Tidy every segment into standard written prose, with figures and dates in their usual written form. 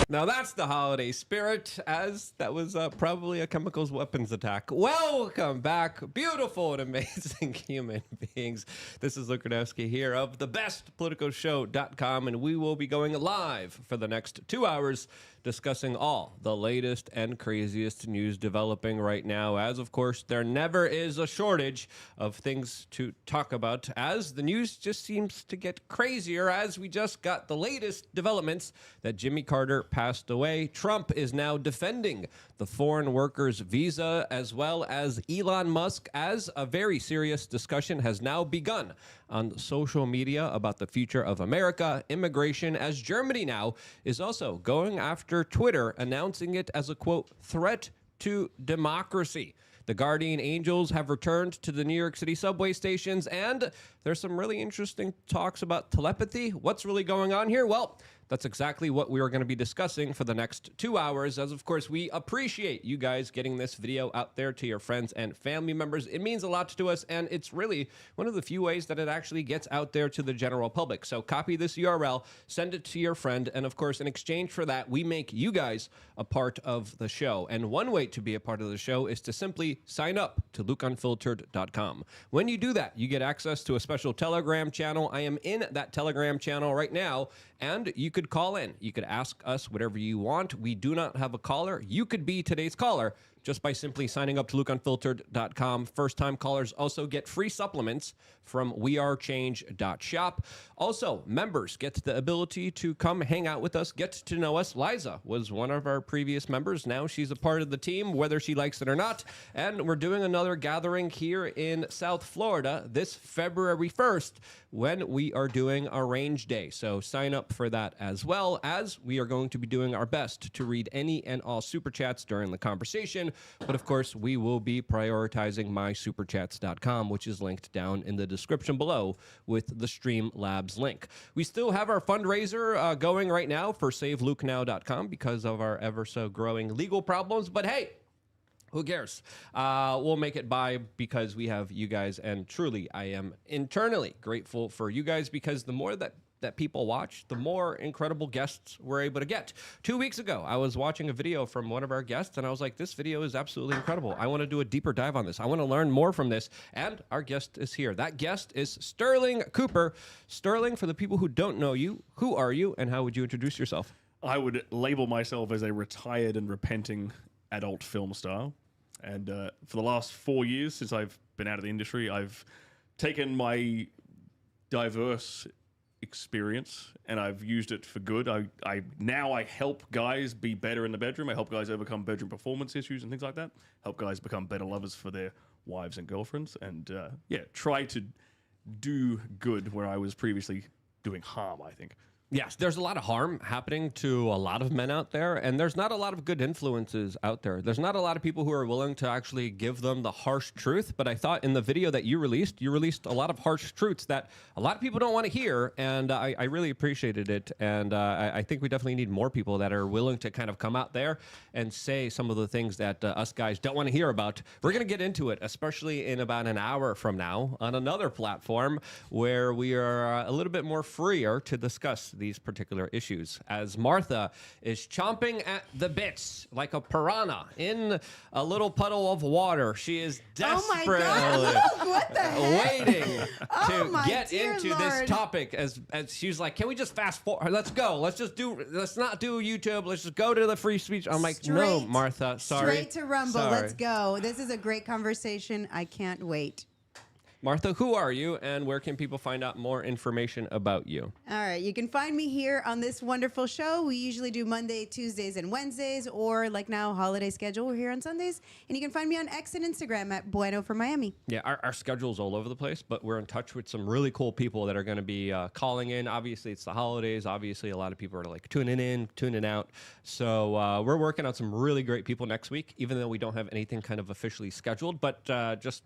Now that's the holiday spirit, as that was probably a chemicals weapons attack. Welcome back, beautiful and amazing human beings. This is Luke Rudowski here of thebestpoliticalshow.com, and we will be going live for the next 2 hours discussing all the latest and craziest news developing right now, as of course there never is a shortage of things to talk about, as the news just seems to get crazier, as we just got the latest developments that Jimmy Carter passed away. Trump is now defending the foreign workers visa, as well as Elon Musk, as a very serious discussion has now begun on social media about the future of America, immigration, as Germany now is also going after Twitter, announcing it as a, quote, threat to democracy. The Guardian Angels have returned to the New York City subway stations, and there's some really interesting talks about telepathy. What's really going on here? Well, that's exactly what we are going to be discussing for the next 2 hours, as of course we appreciate you guys getting this video out there to your friends and family members. It means a lot to us, and it's really one of the few ways that it actually gets out there to the general public. So copy this URL, send it to your friend, and of course in exchange for that, we make you guys a part of the show. And one way to be a part of the show is to simply sign up to LukeUnfiltered.com. When you do that, you get access to a special Telegram channel. I am in that Telegram channel right now, and you could call in. You could ask us whatever you want. We do not have a caller. You could be today's caller just by simply signing up to LukeUnfiltered.com. First-time callers also get free supplements from wearechange.shop. Also, members get the ability to come hang out with us, get to know us. Liza was one of our previous members. Now she's a part of the team, whether she likes it or not. And we're doing another gathering here in South Florida this February 1st when we are doing Arrange Day. So sign up for that, as well as we are going to be doing our best to read any and all super chats during the conversation. But of course, we will be prioritizing mysuperchats.com, which is linked down in the description below with the Streamlabs link. We still have our fundraiser going right now for SaveLukeNow.com because of our ever so growing legal problems. But hey, who cares? We'll make it by because we have you guys, and truly, I am internally grateful for you guys, because the more that people watch, the more incredible guests we're able to get. 2 weeks ago, I was watching a video from one of our guests, and I was like, this video is absolutely incredible. I want to do a deeper dive on this. I want to learn more from this, and our guest is here. That guest is Sterling Cooper. Sterling, for the people who don't know you, who are you, and how would you introduce yourself? I would label myself as a retired and repenting adult film star. And for the last 4 years since I've been out of the industry, I've taken my diverse experience and I've used it for good. Now I help guys be better in the bedroom. I help guys overcome bedroom performance issues and things like that. Help guys become better lovers for their wives and girlfriends. And try to do good where I was previously doing harm, I think. Yes, there's a lot of harm happening to a lot of men out there, and there's not a lot of good influences out there. There's not a lot of people who are willing to actually give them the harsh truth, but I thought in the video that you released a lot of harsh truths that a lot of people don't want to hear, and I really appreciated it, and I think we definitely need more people that are willing to kind of come out there and say some of the things that us guys don't want to hear about. We're going to get into it, especially in about an hour from now, on another platform where we are a little bit more freer to discuss these particular issues, as Martha is chomping at the bits like a piranha in a little puddle of water. She is desperately waiting to get into this topic, as she's like, can we just fast forward? Let's go. Let's not do YouTube. Let's just go to the free speech. I'm like, no, Martha, sorry. Straight to Rumble. Sorry. Let's go. This is a great conversation. I can't wait. Martha, who are you, and where can people find out more information about you? All right, you can find me here on this wonderful show. We usually do Monday, Tuesdays, and Wednesdays, or like now, holiday schedule. We're here on Sundays. And you can find me on X and Instagram at Bueno for Miami. Yeah, our schedule's all over the place, but we're in touch with some really cool people that are going to be calling in. Obviously, it's the holidays. Obviously, a lot of people are like tuning in, tuning out. So we're working on some really great people next week, even though we don't have anything kind of officially scheduled. But just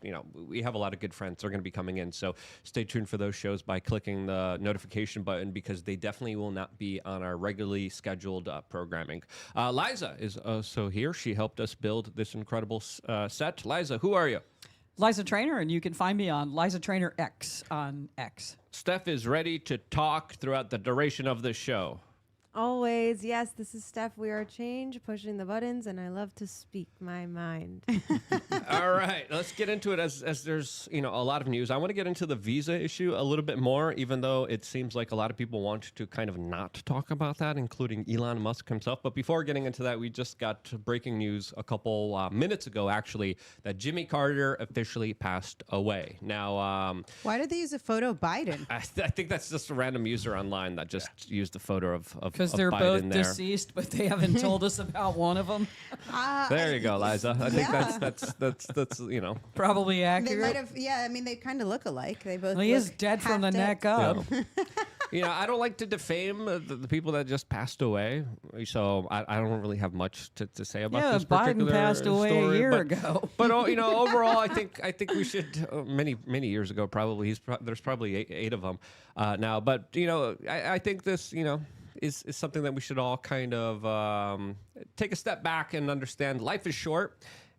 you know, we have a lot of good friends. They're going to be coming in. So stay tuned for those shows by clicking the notification button, because they definitely will not be on our regularly scheduled programming. Liza is also here. She helped us build this incredible set. Liza, who are you? Liza Trainer, and you can find me on Liza Trainer X on X. Steph is ready to talk throughout the duration of the show. Always, yes, this is Steph. We are change, pushing the buttons, and I love to speak my mind. All right, let's get into it as there's, you know, a lot of news. I want to get into the visa issue a little bit more, even though it seems like a lot of people want to kind of not talk about that, including Elon Musk himself. But before getting into that, we just got breaking news a couple minutes ago, actually, that Jimmy Carter officially passed away. Now, Why did they use a photo of Biden? I think that's just a random user online that just used the photo of Because they're Biden both there. deceased, but they haven't told us about one of them. There you go, Liza. I think Yeah. that's you know. Probably They accurate. might have, yeah, I mean, they kind of look alike. They both Well, he is look dead from the half neck dead. up. You know, I don't like to defame the people that just passed away, so I don't really have much to say about Yeah, this Biden particular passed away story, a year but, ago. But you know, overall, I think we should many years ago probably. There's probably eight of them now, but you know, I think this, you know, is something that we should all kind of take a step back and understand. Life is short,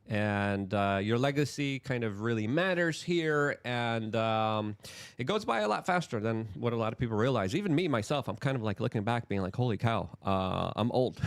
and your legacy kind of really matters here, and it goes by a lot faster than what a lot of people realize. Even me, myself, I'm kind of like looking back being like, holy cow, I'm old.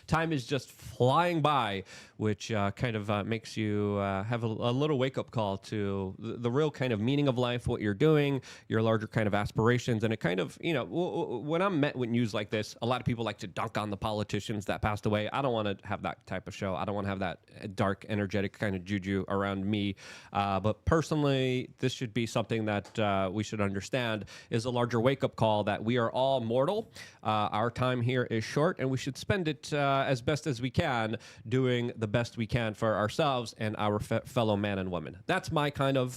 Time is just flying by, which kind of makes you have a little wake-up call to the real kind of meaning of life, what you're doing, your larger kind of aspirations. And it kind of, you know, when I'm met with news like this, a lot of people like to dunk on the politicians that passed away. I don't want to have that type of show. I don't want to have that dark, energetic kind of juju around me. But personally, this should be something that we should understand is a larger wake-up call that we are all mortal. Our time here is short, and we should spend it as best as we can doing the best we can for ourselves and our fellow man and woman. That's my kind of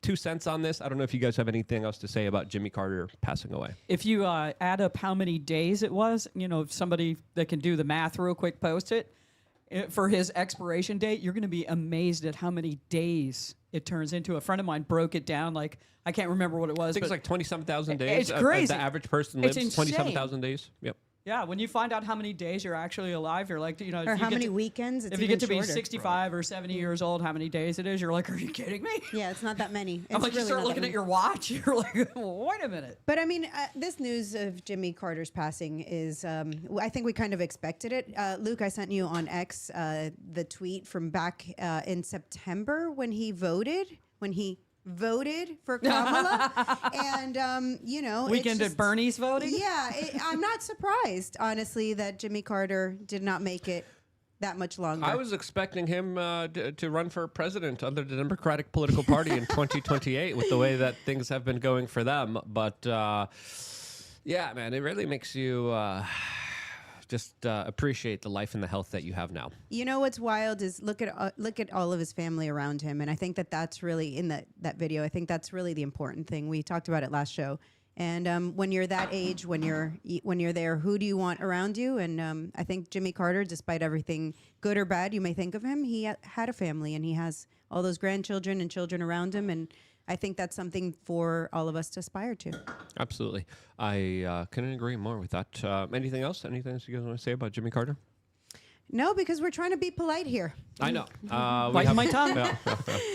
2 cents on this. I don't know if you guys have anything else to say about Jimmy Carter passing away. If you add up how many days it was, you know, if somebody that can do the math real quick post it, for his expiration date, you're going to be amazed at how many days it turns into. A friend of mine broke it down. Like, I can't remember what it was. I think it's like 27,000 days. It's crazy. The average person It's lives insane. 27,000 days. Yep. Yeah, when you find out how many days you're actually alive, you're like, you know, Or if you how get many to- weekends? It's if you even get to be shorter. 65 or 70 years old, how many days it is, you're like, are you kidding me? Yeah, it's not that many. I'm It's like, you really start not looking that at many. your watch, you're like, wait a minute. But I mean, this news of Jimmy Carter's passing is, I think we kind of expected it. Luke, I sent you on X the tweet from back in September when he voted for Kamala. And, you know. Weekend it's at Bernie's voting? Yeah, I'm not surprised, honestly, that Jimmy Carter did not make it that much longer. I was expecting him to run for president under the Democratic political party in 2028 with the way that things have been going for them. But, yeah, man, it really makes you just appreciate the life and the health that you have now. You know what's wild is look at all of his family around him, and I think that's really in that video. I think that's really the important thing. We talked about it last show. And when you're that age, when you're there, who do you want around you? And I think Jimmy Carter, despite everything good or bad you may think of him, he had a family, and he has all those grandchildren and children around him, and I think that's something for all of us to aspire to. Absolutely. I couldn't agree more with that. Anything else? Anything else you guys want to say about Jimmy Carter? No, because we're trying to be polite here. I know. Biting my tongue.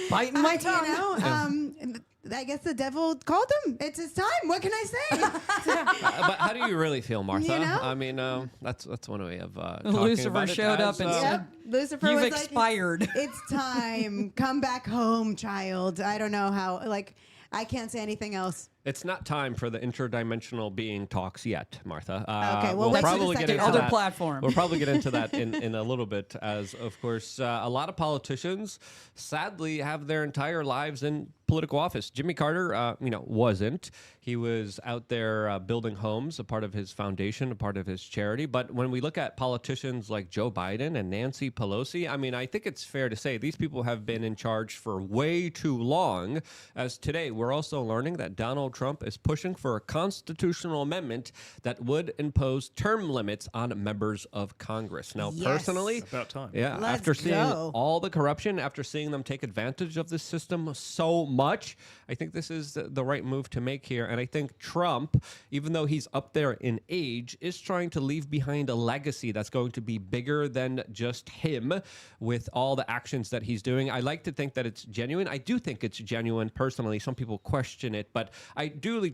Biting my tongue. You know, I guess the devil called him. It's his time. What can I say? But how do you really feel, Martha? You know? I mean, that's one way of talking Lucifer about it. showed up As, and said, Yep. Lucifer You've was expired. like, it's time. Come back home, child. I don't know how. Like, I can't say anything else. It's not time for the interdimensional being talks yet, Martha. Okay, well, we'll wait till the probably get second into hour. Other that. platform. We'll probably get into that in a little bit, as of course a lot of politicians sadly have their entire lives in political office. Jimmy Carter, wasn't. He was out there building homes, a part of his foundation, a part of his charity. But when we look at politicians like Joe Biden and Nancy Pelosi, I mean, I think it's fair to say these people have been in charge for way too long. As today, we're also learning that Donald Trump is pushing for a constitutional amendment that would impose term limits on members of Congress. Now, Yes. personally, About time. yeah, Let's after seeing go. all the corruption, after seeing them take advantage of this system so much, I think this is the right move to make here. And I think Trump, even though he's up there in age, is trying to leave behind a legacy that's going to be bigger than just him with all the actions that he's doing. I like to think that it's genuine. I do think it's genuine personally. Some people question it, but I do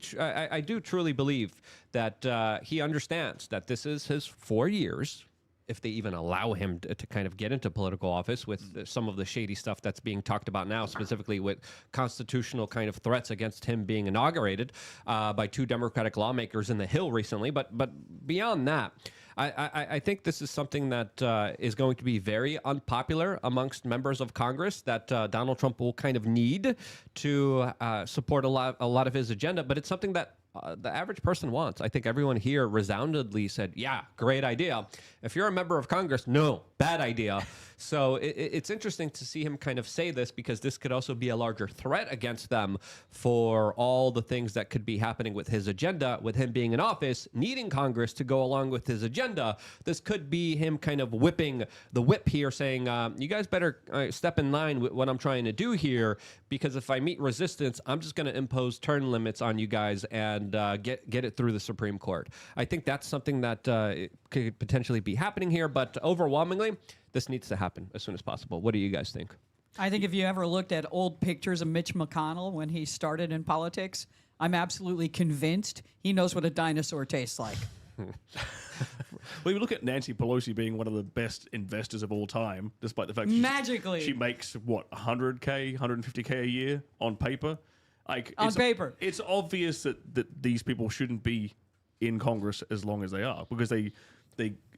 truly believe that he understands that this is his 4 years, if they even allow him to kind of get into political office with some of the shady stuff that's being talked about now, specifically with constitutional kind of threats against him being inaugurated by 2 Democratic lawmakers in the Hill recently. But beyond that, I think this is something that is going to be very unpopular amongst members of Congress, that Donald Trump will kind of need to support a lot of his agenda. But it's something that the average person wants. I think everyone here resoundingly said, yeah, great idea. If you're a member of Congress, no, bad idea. So it's interesting to see him kind of say this, because this could also be a larger threat against them for all the things that could be happening with his agenda, with him being in office, needing Congress to go along with his agenda. This could be him kind of whipping the whip here, saying, you guys better step in line with what I'm trying to do here, because if I meet resistance, I'm just going to impose term limits on you guys and get it through the Supreme Court. I think that's something that could potentially be happening here, but overwhelmingly, this needs to happen as soon as possible. What do you guys think? I think if you ever looked at old pictures of Mitch McConnell when he started in politics, I'm absolutely convinced he knows what a dinosaur tastes like. Well, you look at Nancy Pelosi being one of the best investors of all time, despite the fact Magically. she makes, what, 100K, 150K a year on paper? Like, On paper. It's obvious that these people shouldn't be in Congress as long as they are, because they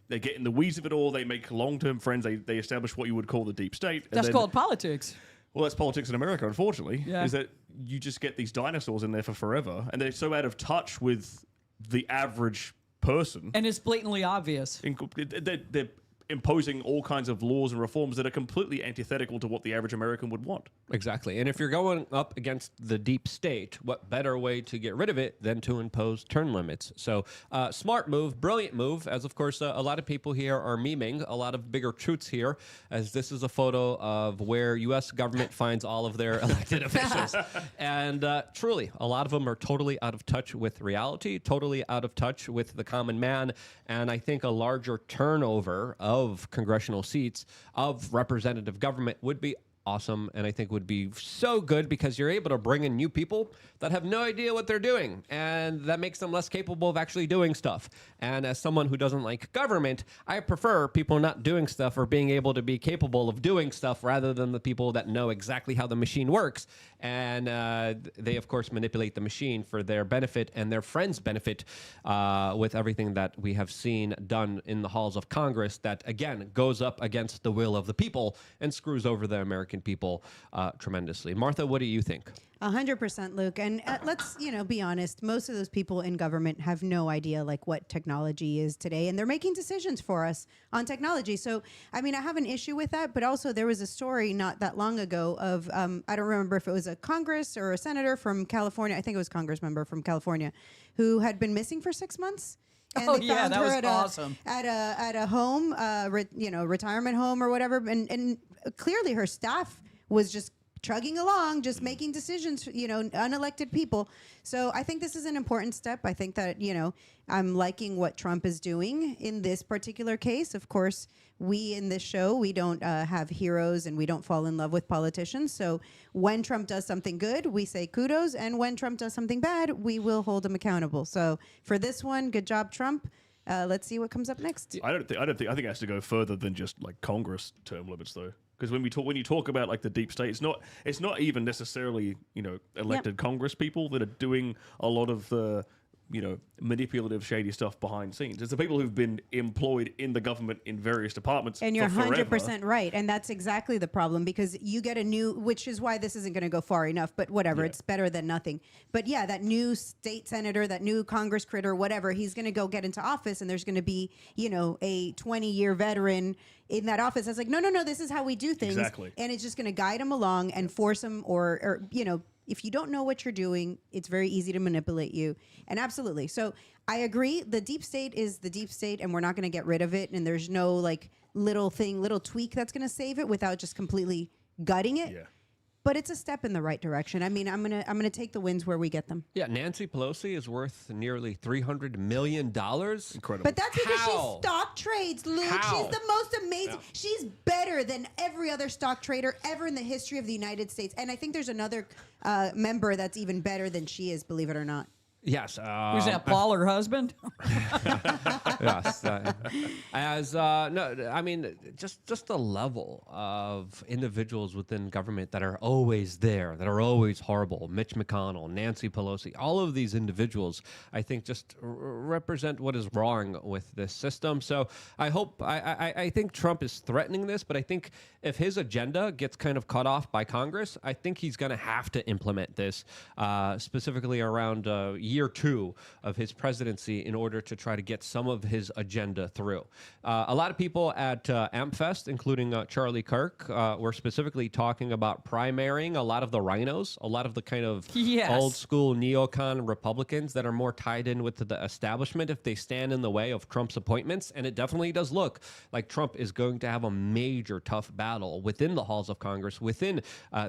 get in the weeds of it all. They make long-term friends. They establish what you would call the deep state. And That's then- called politics. Well, that's politics in America, unfortunately, Yeah. is that you just get these dinosaurs in there for forever, and they're so out of touch with the average person. And it's blatantly obvious. They're imposing all kinds of laws and reforms that are completely antithetical to what the average American would want. Exactly. And if you're going up against the deep state, what better way to get rid of it than to impose term limits? So smart move, brilliant move, as of course a lot of people here are memeing a lot of bigger truths here, as this is a photo of where U.S. government finds all of their elected officials. And truly, a lot of them are totally out of touch with reality, totally out of touch with the common man. And I think a larger turnover of congressional seats, of representative government, would be awesome, and I think would be so good, because you're able to bring in new people that have no idea what they're doing, and that makes them less capable of actually doing stuff. And as someone who doesn't like government, I prefer people not doing stuff or being able to be capable of doing stuff, rather than the people that know exactly how the machine works, and they of course manipulate the machine for their benefit and their friends' benefit, with everything that we have seen done in the halls of Congress that again goes up against the will of the people and screws over the American people tremendously. Martha, what do you think? 100%, Luke. And let's, be honest. Most of those people in government have no idea like what technology is today, and they're making decisions for us on technology. So, I mean, I have an issue with that, but also there was a story not that long ago of, I don't remember if it was a Congress or a senator from California. I think it was a Congress member from California who had been missing for 6 months. And Oh, they yeah, found that her was at awesome. at a home, retirement home or whatever. And clearly her staff was just chugging along, just making decisions, unelected people. So I think this is an important step. I think that, I'm liking what Trump is doing in this particular case. Of course, we in this show, we don't have heroes and we don't fall in love with politicians. So when Trump does something good, we say kudos. And when Trump does something bad, we will hold him accountable. So for this one, good job, Trump. Let's see what comes up next. I think it has to go further than just like Congress term limits, though. Because when you talk about like the deep state, it's not even necessarily elected Congress people that are doing a lot of the manipulative, shady stuff behind scenes. It's the people who've been employed in the government in various departments. And you're for forever. 100% right. And that's exactly the problem, because you get a new, which is why this isn't going to go far enough, but whatever, it's better than nothing. But yeah, that new state senator, that new Congress critter, whatever, he's going to go get into office, and there's going to be, a 20-year veteran in that office that's like, no, this is how we do things. Exactly. And it's just going to guide him along and force him or if you don't know what you're doing, it's very easy to manipulate you. And absolutely. So I agree. The deep state is the deep state, and we're not going to get rid of it. And there's no like little tweak that's going to save it without just completely gutting it. Yeah. But it's a step in the right direction. I mean, I'm gonna take the wins where we get them. Yeah, Nancy Pelosi is worth nearly $300 million. Incredible. But that's because How? she stock trades, Luke. How? She's the most amazing. Yeah. She's better than every other stock trader ever in the history of the United States. And I think there's another member that's even better than she is, believe it or not. Yes. Who's that, Paul, her husband? Yes. I mean, just the level of individuals within government that are always there, that are always horrible. Mitch McConnell, Nancy Pelosi, all of these individuals, I think, just represent what is wrong with this system. So I think Trump is threatening this, but I think if his agenda gets kind of cut off by Congress, I think he's going to have to implement this, specifically around year 2 of his presidency, in order to try to get some of his agenda through. A lot of people at AmpFest, including Charlie Kirk, were specifically talking about primarying a lot of the rhinos, a lot of the kind of old school neocon Republicans that are more tied in with the establishment if they stand in the way of Trump's appointments. And it definitely does look like Trump is going to have a major tough battle within the halls of Congress, within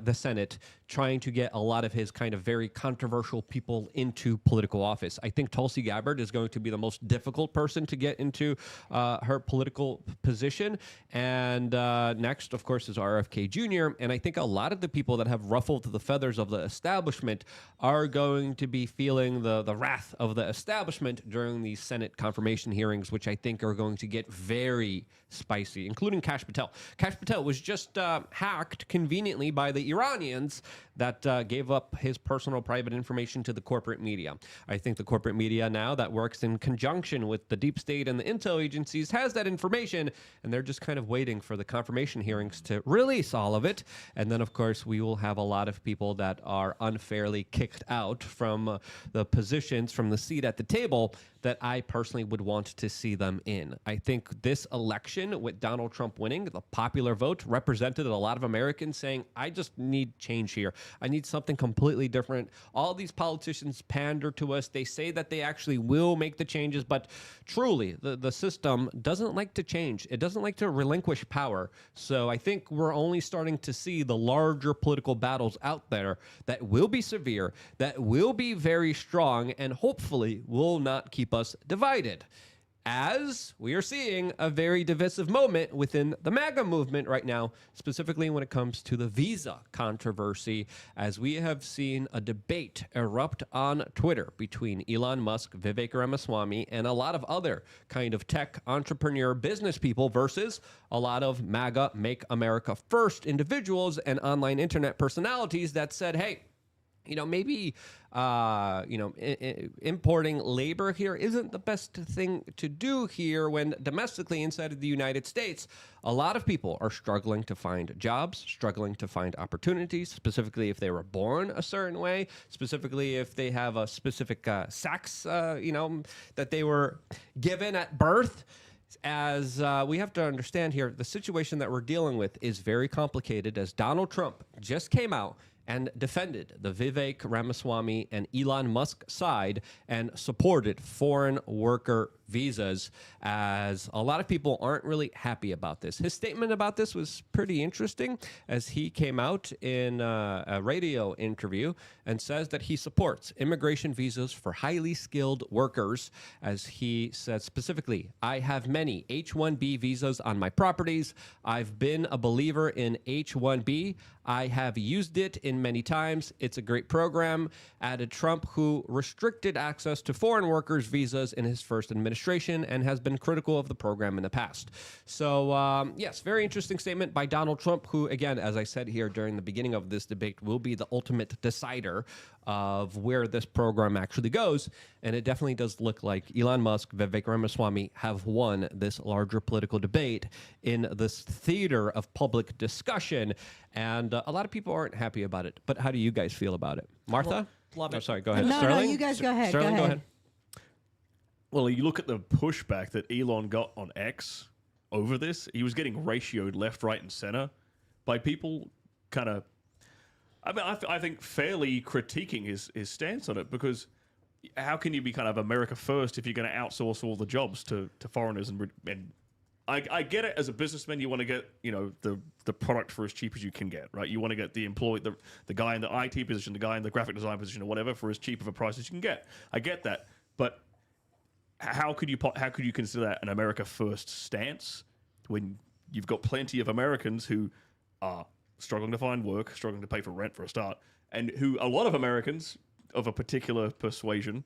the Senate, trying to get a lot of his kind of very controversial people into political office. I think Tulsi Gabbard is going to be the most difficult person to get into her political position. And next, of course, is RFK Jr. And I think a lot of the people that have ruffled the feathers of the establishment are going to be feeling the wrath of the establishment during these Senate confirmation hearings, which I think are going to get very spicy, including Kash Patel. Kash Patel was just hacked conveniently by the Iranians that gave up his personal private information to the corporate media. I think the corporate media now that works in conjunction with the deep state and the intel agencies has that information, and they're just kind of waiting for the confirmation hearings to release all of it. And then, of course, we will have a lot of people that are unfairly kicked out from the positions, from the seat at the table that I personally would want to see them in. I think this election, with Donald Trump winning, the popular vote represented a lot of Americans saying, I just need change here. I need something completely different. All these politicians pander to us. They say that they actually will make the changes, but truly, the system doesn't like to change. It doesn't like to relinquish power. So I think we're only starting to see the larger political battles out there that will be severe, that will be very strong, and hopefully will not keep us divided. As we are seeing a very divisive moment within the MAGA movement right now, specifically when it comes to the visa controversy, as we have seen a debate erupt on Twitter between Elon Musk, Vivek Ramaswamy, and a lot of other kind of tech entrepreneur business people versus a lot of MAGA, Make America First individuals and online internet personalities that said, hey, maybe, importing labor here isn't the best thing to do here when domestically inside of the United States, a lot of people are struggling to find jobs, struggling to find opportunities, specifically if they were born a certain way, specifically if they have a specific sex, that they were given at birth. As we have to understand here, the situation that we're dealing with is very complicated, as Donald Trump just came out and defended the Vivek Ramaswamy and Elon Musk side and supported foreign worker visas, as a lot of people aren't really happy about this. His statement about this was pretty interesting, as he came out in a radio interview and says that he supports immigration visas for highly skilled workers, as he said specifically, I have many H-1B visas on my properties. I've been a believer in H-1B. I have used it in many times. It's a great program. Added Trump, who restricted access to foreign workers' visas in his first administration. administration and has been critical of the program in the past. So, yes, very interesting statement by Donald Trump, who, again, as I said here during the beginning of this debate, will be the ultimate decider of where this program actually goes. And it definitely does look like Elon Musk, Vivek Ramaswamy have won this larger political debate in this theater of public discussion. And a lot of people aren't happy about it. But how do you guys feel about it? Martha? Love it. Oh, sorry, go ahead. No, Sterling? you guys go ahead. Sterling, go ahead. Well, you look at the pushback that Elon got on X over this. He was getting ratioed left, right, and center by people kind of, I think, fairly critiquing his stance on it, because how can you be kind of America first if you're going to outsource all the jobs to foreigners? And I get it, as a businessman, you want to get, the product for as cheap as you can get, right? You want to get the employee, the guy in the IT position, the guy in the graphic design position, or whatever, for as cheap of a price as you can get. I get that, but how could you consider that an America first stance when you've got plenty of Americans who are struggling to find work, struggling to pay for rent for a start, and who a lot of Americans of a particular persuasion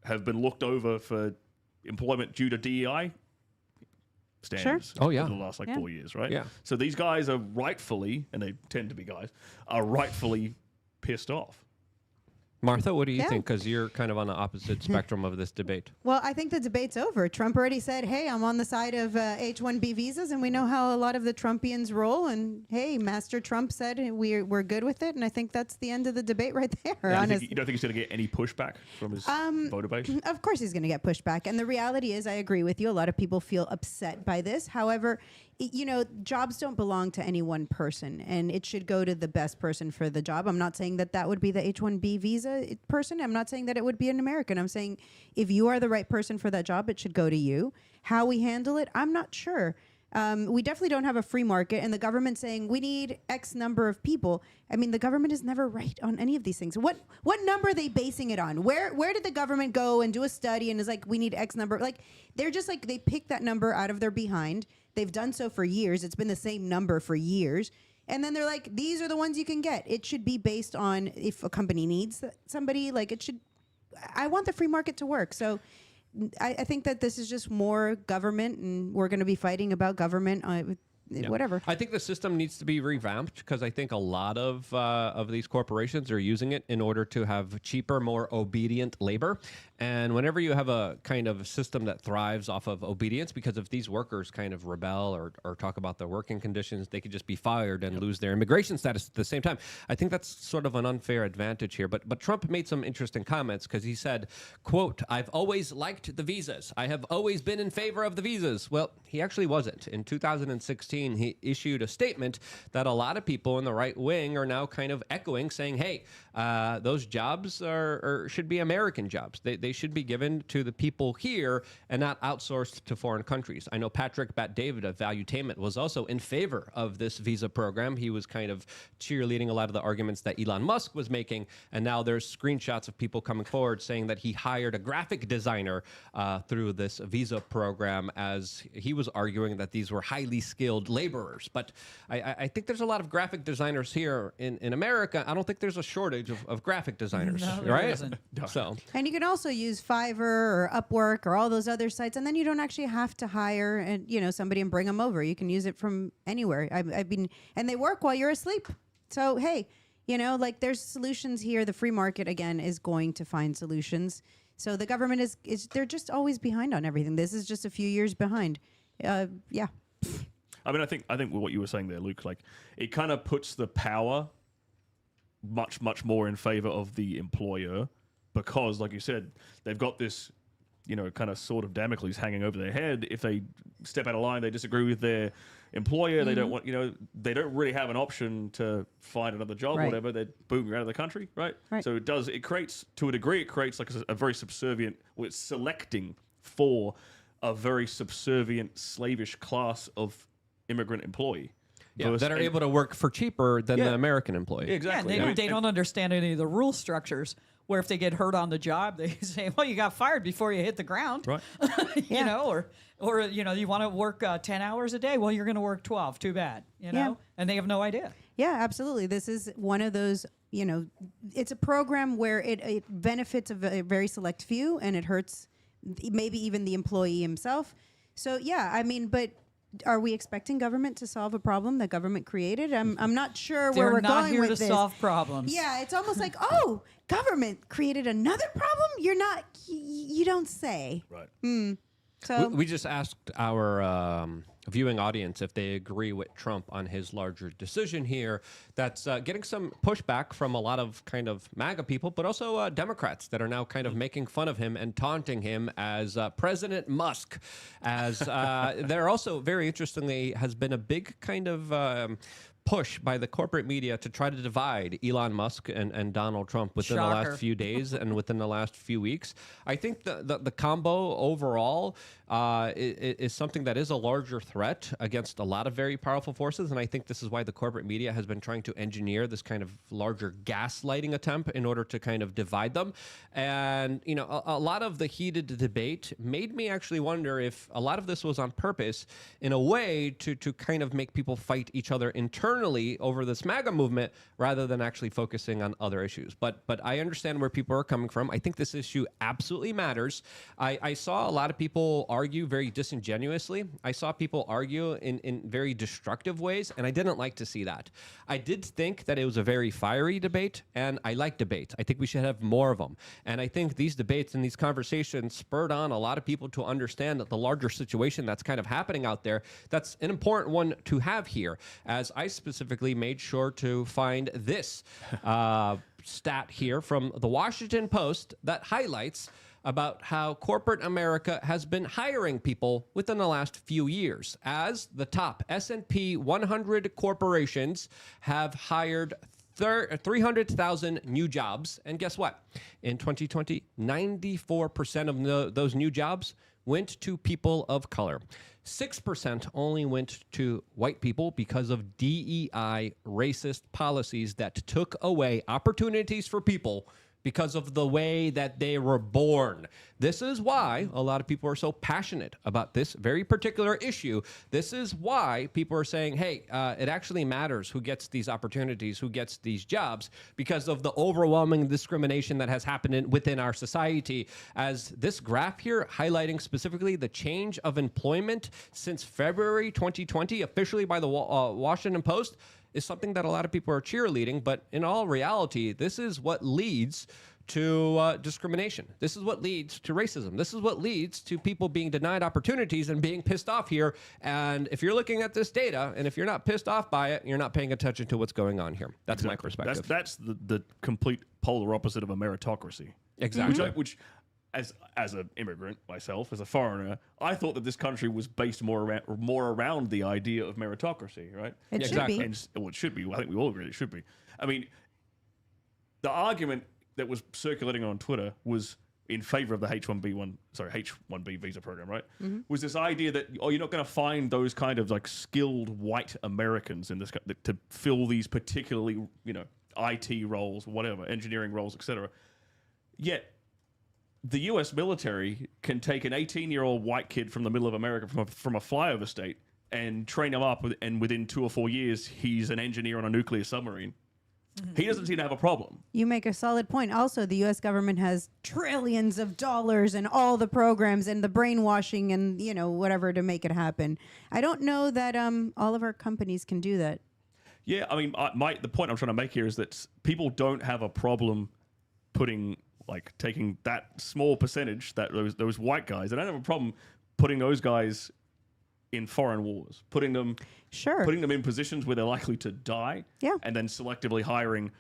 have been looked over for employment due to DEI standards Oh, yeah. over the last 4 years, right? Yeah. So these guys are rightfully, and they tend to be guys, are rightfully pissed off. Martha, what do you Yeah. think? Because you're kind of on the opposite spectrum of this debate. Well, I think the debate's over. Trump already said, hey, I'm on the side of H-1B visas, and we know how a lot of the Trumpians roll. And, hey, Master Trump said we're good with it, and I think that's the end of the debate right there. Yeah, you don't think he's going to get any pushback from his voter base? Of course he's going to get pushback. And the reality is, I agree with you, a lot of people feel upset by this. However, jobs don't belong to any one person, and it should go to the best person for the job. I'm not saying that would be the H-1B visa person. I'm not saying that it would be an American. I'm saying if you are the right person for that job, it should go to you. How we handle it, I'm not sure. We definitely don't have a free market, and the government saying we need X number of people. I mean, the government is never right on any of these things. What number are they basing it on? Where did the government go and do a study and is like, we need X number? Like, they're just like, they pick that number out of their behind. They've done so for years. It's been the same number for years. And then they're like, these are the ones you can get. It should be based on if a company needs somebody, I want the free market to work. So I think that this is just more government, and we're going to be fighting about government, whatever. I think the system needs to be revamped, because I think a lot of these corporations are using it in order to have cheaper, more obedient labor. And whenever you have a kind of system that thrives off of obedience, because if these workers kind of rebel or talk about their working conditions, they could just be fired and lose their immigration status at the same time. I think that's sort of an unfair advantage here. But Trump made some interesting comments, because he said, quote, "I've always liked the visas. I have always been in favor of the visas." Well, he actually wasn't. In 2016, he issued a statement that a lot of people in the right wing are now kind of echoing, saying, hey, those jobs should be American jobs. They should be given to the people here and not outsourced to foreign countries. I know Patrick Bat-David of Valuetainment was also in favor of this visa program. He was kind of cheerleading a lot of the arguments that Elon Musk was making, and now there's screenshots of people coming forward saying that he hired a graphic designer through this visa program, as he was arguing that these were highly skilled laborers. But I think there's a lot of graphic designers here in America. I don't think there's a shortage of graphic designers, No, there right? isn't. So And you can also use Fiverr or Upwork or all those other sites, and then you don't actually have to hire somebody and bring them over. You can use it from anywhere. And they work while you're asleep. So hey, there's solutions here. The free market again is going to find solutions. So the government is they're just always behind on everything. This is just a few years behind. Yeah. I mean, I think what you were saying there, Luke, it kind of puts the power much, much more in favor of the employer, because, like you said, they've got this, kind of sort of Damocles hanging over their head. If they step out of line, they disagree with their employer. They don't want, they don't really have an option to find another job, or Right. whatever. They're boom, you're out of the country, right? Right. So it creates, to a degree, like a very subservient. Well, it's selecting for a very subservient, slavish class of immigrant employee. that are able to work for cheaper than the Yeah. american employee. Exactly. Yeah, I mean, they don't understand any of the rule structures. Where if they get hurt on the job, they say, "Well, you got fired before you hit the ground." Right. or you want to work 10 hours a day. Well, you're going to work 12. Too bad. Yeah. And they have no idea. Yeah, absolutely. This is one of those, it's a program where it benefits a very select few and it hurts maybe even the employee himself. So yeah, I mean, but are we expecting government to solve a problem that government created? I'm not sure where They're we're not going here with to this. solve problems. Yeah, it's almost like, oh, government created another problem. You're not. You don't say. Right. So We just asked our viewing audience if they agree with Trump on his larger decision here. That's getting some pushback from a lot of kind of MAGA people, but also Democrats that are now kind of making fun of him and taunting him as President Musk. As there also, very interestingly, has been a big kind of push by the corporate media to try to divide Elon Musk and Donald Trump within the Shocker. last few days and within the last few weeks. I think the combo overall is something that is a larger threat against a lot of very powerful forces, and I think this is why the corporate media has been trying to engineer this kind of larger gaslighting attempt in order to kind of divide them. And, you know, a lot of the heated debate made me actually wonder if a lot of this was on purpose in a way to kind of make people fight each other internally over this MAGA movement rather than actually focusing on other issues. But I understand where people are coming from. I think this issue absolutely matters. I saw a lot of people argue very disingenuously. I saw people argue in very destructive ways, and I didn't like to see that. I did think that it was a very fiery debate, and I like debates. I think we should have more of them. And I think these debates and these conversations spurred on a lot of people to understand that the larger situation that's kind of happening out there, that's an important one to have here, as I specifically made sure to find this stat here from the Washington Post that highlights about how corporate America has been hiring people within the last few years, as the top S&P 100 corporations have hired 300,000 new jobs. And guess what? In 2020, 94% of those new jobs went to people of color. 6% only went to white people because of DEI racist policies that took away opportunities for people because of the way that they were born. This is why a lot of people are so passionate about this very particular issue. This is why people are saying, hey, it actually matters who gets these opportunities, who gets these jobs, because of the overwhelming discrimination that has happened within our society. As this graph here highlighting specifically the change of employment since February 2020, officially by the Washington Post, is something that a lot of people are cheerleading, but in all reality, this is what leads to discrimination. This is what leads to racism. This is what leads to people being denied opportunities and being pissed off here. And if you're looking at this data, and if you're not pissed off by it, you're not paying attention to what's going on here. That's my perspective. That's the complete polar opposite of a meritocracy. Exactly. Which as an immigrant myself, as a foreigner, I thought that this country was based more around the idea of meritocracy, right? it should Exactly. be. And, well, it should be. I think we all agree it should be. I mean, the argument that was circulating on Twitter was in favor of the H-1B visa program, right? Was this idea that, oh, you're not going to find those kind of like skilled white Americans in this to fill these particularly, you know, IT roles, whatever, engineering roles, etc. Yet the U.S. military can take an 18-year-old white kid from the middle of America, from a flyover state, and train him up, and within 2 or 4 years, he's an engineer on a nuclear submarine. He doesn't seem to have a problem. You make a solid point. Also, the U.S. government has trillions of dollars and all the programs and the brainwashing and, you know, whatever to make it happen. I don't know that all of our companies can do that. Yeah, I mean, the point I'm trying to make here is that people don't have a problem taking that small percentage, that those white guys. They don't have a problem putting those guys in foreign wars, putting them in positions where they're likely to die, and then selectively hiring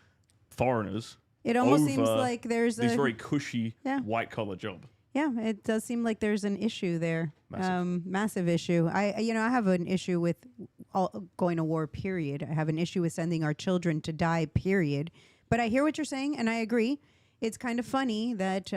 foreigners. It almost seems like there's this very cushy white collar job. Yeah, it does seem like there's an issue there, massive issue. I have an issue with going to war. Period. I have an issue with sending our children to die. Period. But I hear what you're saying, and I agree. It's kind of funny that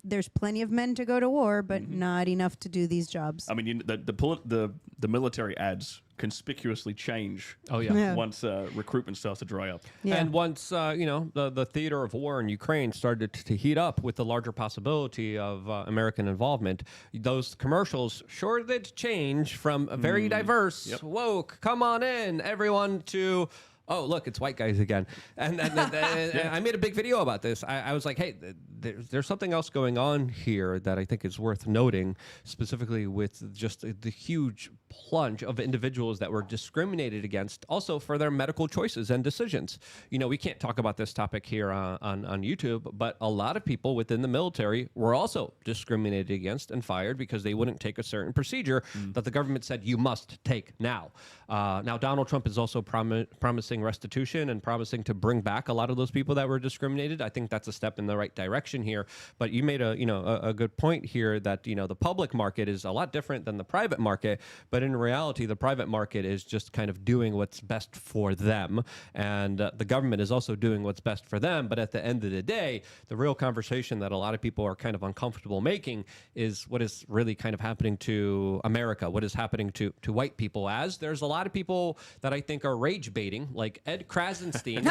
there's plenty of men to go to war, but not enough to do these jobs. I mean, the military ads conspicuously change. Oh yeah. Once recruitment starts to dry up. Yeah. And once the theater of war in Ukraine started to heat up with the larger possibility of American involvement, those commercials sure did change from a very diverse, woke, come on in, everyone, to oh, look, it's white guys again. And I made a big video about this. I was like, hey, there's something else going on here that I think is worth noting, specifically with just the huge plunge of individuals that were discriminated against also for their medical choices and decisions. You know, we can't talk about this topic here on YouTube, but a lot of people within the military were also discriminated against and fired because they wouldn't take a certain procedure that the government said you must take now. Now, Donald Trump is also promising restitution and promising to bring back a lot of those people that were discriminated. I think that's a step in the right direction here. But you made a good point here that, you know, the public market is a lot different than the private market. But in reality, the private market is just kind of doing what's best for them. And the government is also doing what's best for them. But at the end of the day, the real conversation that a lot of people are kind of uncomfortable making is what is really kind of happening to America, what is happening to white people, as there's a lot of people that I think are rage baiting, like Ed Krasenstein,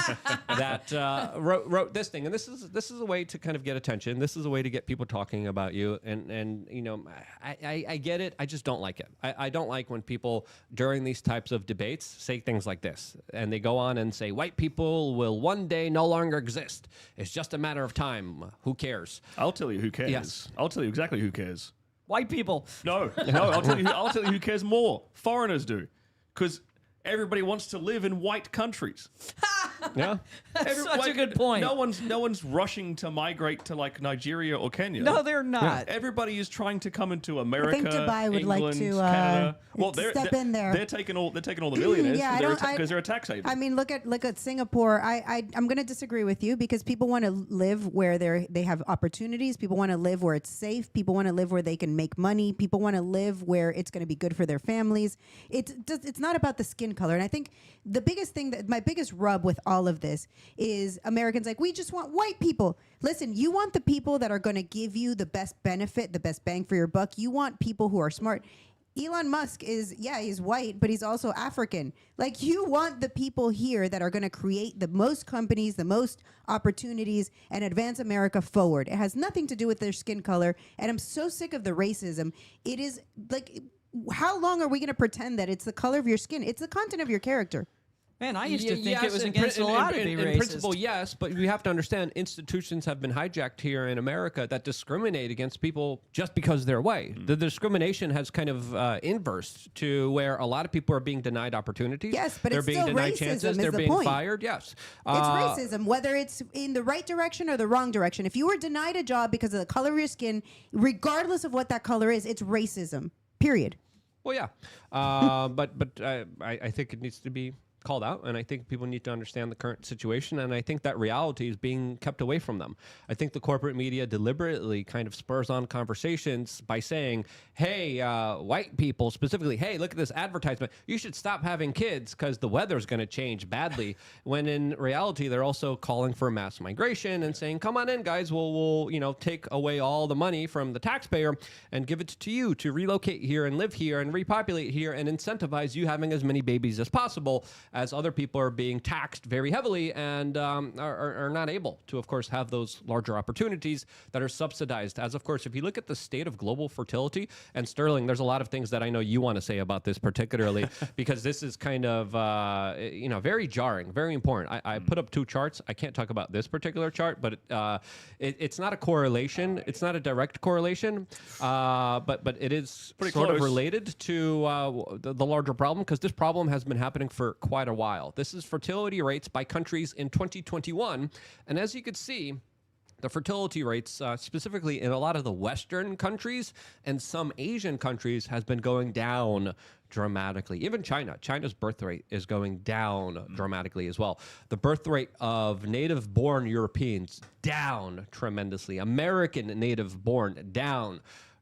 that wrote this thing. And this is a way to kind of get attention. This is a way to get people talking about you. And you know, I get it. I just don't like it. I don't like when people during these types of debates say things like this. And they go on and say, white people will one day no longer exist. It's just a matter of time. Who cares? I'll tell you who cares. Yes. I'll tell you exactly who cares. White people. No, I'll tell you who cares more. Foreigners do. Because everybody wants to live in white countries. Yeah. That's such a good point. No one's rushing to migrate to like Nigeria or Kenya. No, they're not. Everybody is trying to come into America. I think Dubai would England, like to Canada. step in there. They're taking all the millionaires because they're a tax haven. I mean, look at Singapore. I'm going to disagree with you because people want to live where they have opportunities. People want to live where it's safe. People want to live where they can make money. People want to live where it's going to be good for their families. It's not about the skin color. And I think the biggest thing my biggest rub with all of this is Americans like, we just want white people. Listen, you want the people that are going to give you the best benefit, the best bang for your buck. You want people who are smart. Elon Musk he's white, but he's also African. Like, you want the people here that are going to create the most companies, the most opportunities, and advance America forward. It has nothing to do with their skin color. And I'm so sick of the racism. It is like, how long are we going to pretend that it's the color of your skin? It's the content of your character. Man, I used to think Yes, it was in against prin- the in- law to in- be in racist. principle, yes, but we have to understand institutions have been hijacked here in America that discriminate against people just because they're white. The discrimination has kind of inversed to where a lot of people are being denied opportunities. Yes, but they're it's being still denied racism chances. is They're the being point. fired. Yes, It's racism, whether it's in the right direction or the wrong direction. If you were denied a job because of the color of your skin, regardless of what that color is, it's racism. Period. Well, yeah, but I think it needs to be called out, and I think people need to understand the current situation, and I think that reality is being kept away from them. I think the corporate media deliberately kind of spurs on conversations by saying, hey, white people specifically, hey, look at this advertisement. You should stop having kids because the weather's going to change badly, when in reality, they're also calling for mass migration and saying, come on in, guys, we'll take away all the money from the taxpayer and give it to you to relocate here and live here and repopulate here and incentivize you having as many babies as possible, as other people are being taxed very heavily and are not able to, of course, have those larger opportunities that are subsidized. As, of course, if you look at the state of global fertility, and Sterling, there's a lot of things that I know you want to say about this particularly, because this is kind of, very jarring, very important. I put up two charts. I can't talk about this particular chart, but it's not a correlation. It's not a direct correlation, but it is Pretty sort close. of related to the larger problem, because this problem has been happening for quite a while. This is fertility rates by countries in 2021. And as you could see, the fertility rates, specifically in a lot of the Western countries and some Asian countries, has been going down dramatically. Even China's birth rate is going down dramatically as well. The birth rate of native-born Europeans, down tremendously. American native-born, down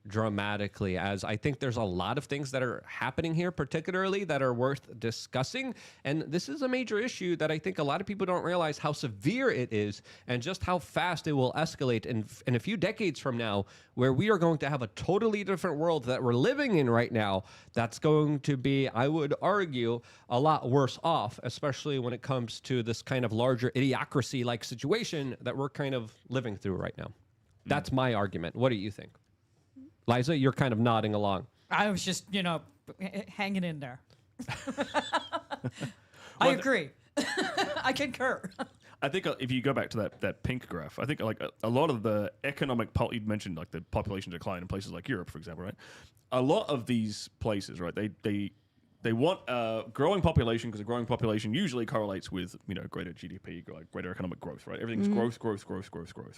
dramatically, as I think there's a lot of things that are happening here, particularly that are worth discussing. And this is a major issue that I think a lot of people don't realize how severe it is and just how fast it will escalate in a few decades from now, where we are going to have a totally different world that we're living in right now. That's going to be, I would argue, a lot worse off, especially when it comes to this kind of larger idiocracy-like situation that we're kind of living through right now. That's my argument. What do you think? Liza, you're kind of nodding along. I was just, hanging in there. I agree. I concur. I think if you go back to that pink graph, I think like a lot of the economic you'd mentioned like the population decline in places like Europe, for example, right? A lot of these places, right? They want a growing population because a growing population usually correlates with greater GDP, greater economic growth, right? Everything's growth,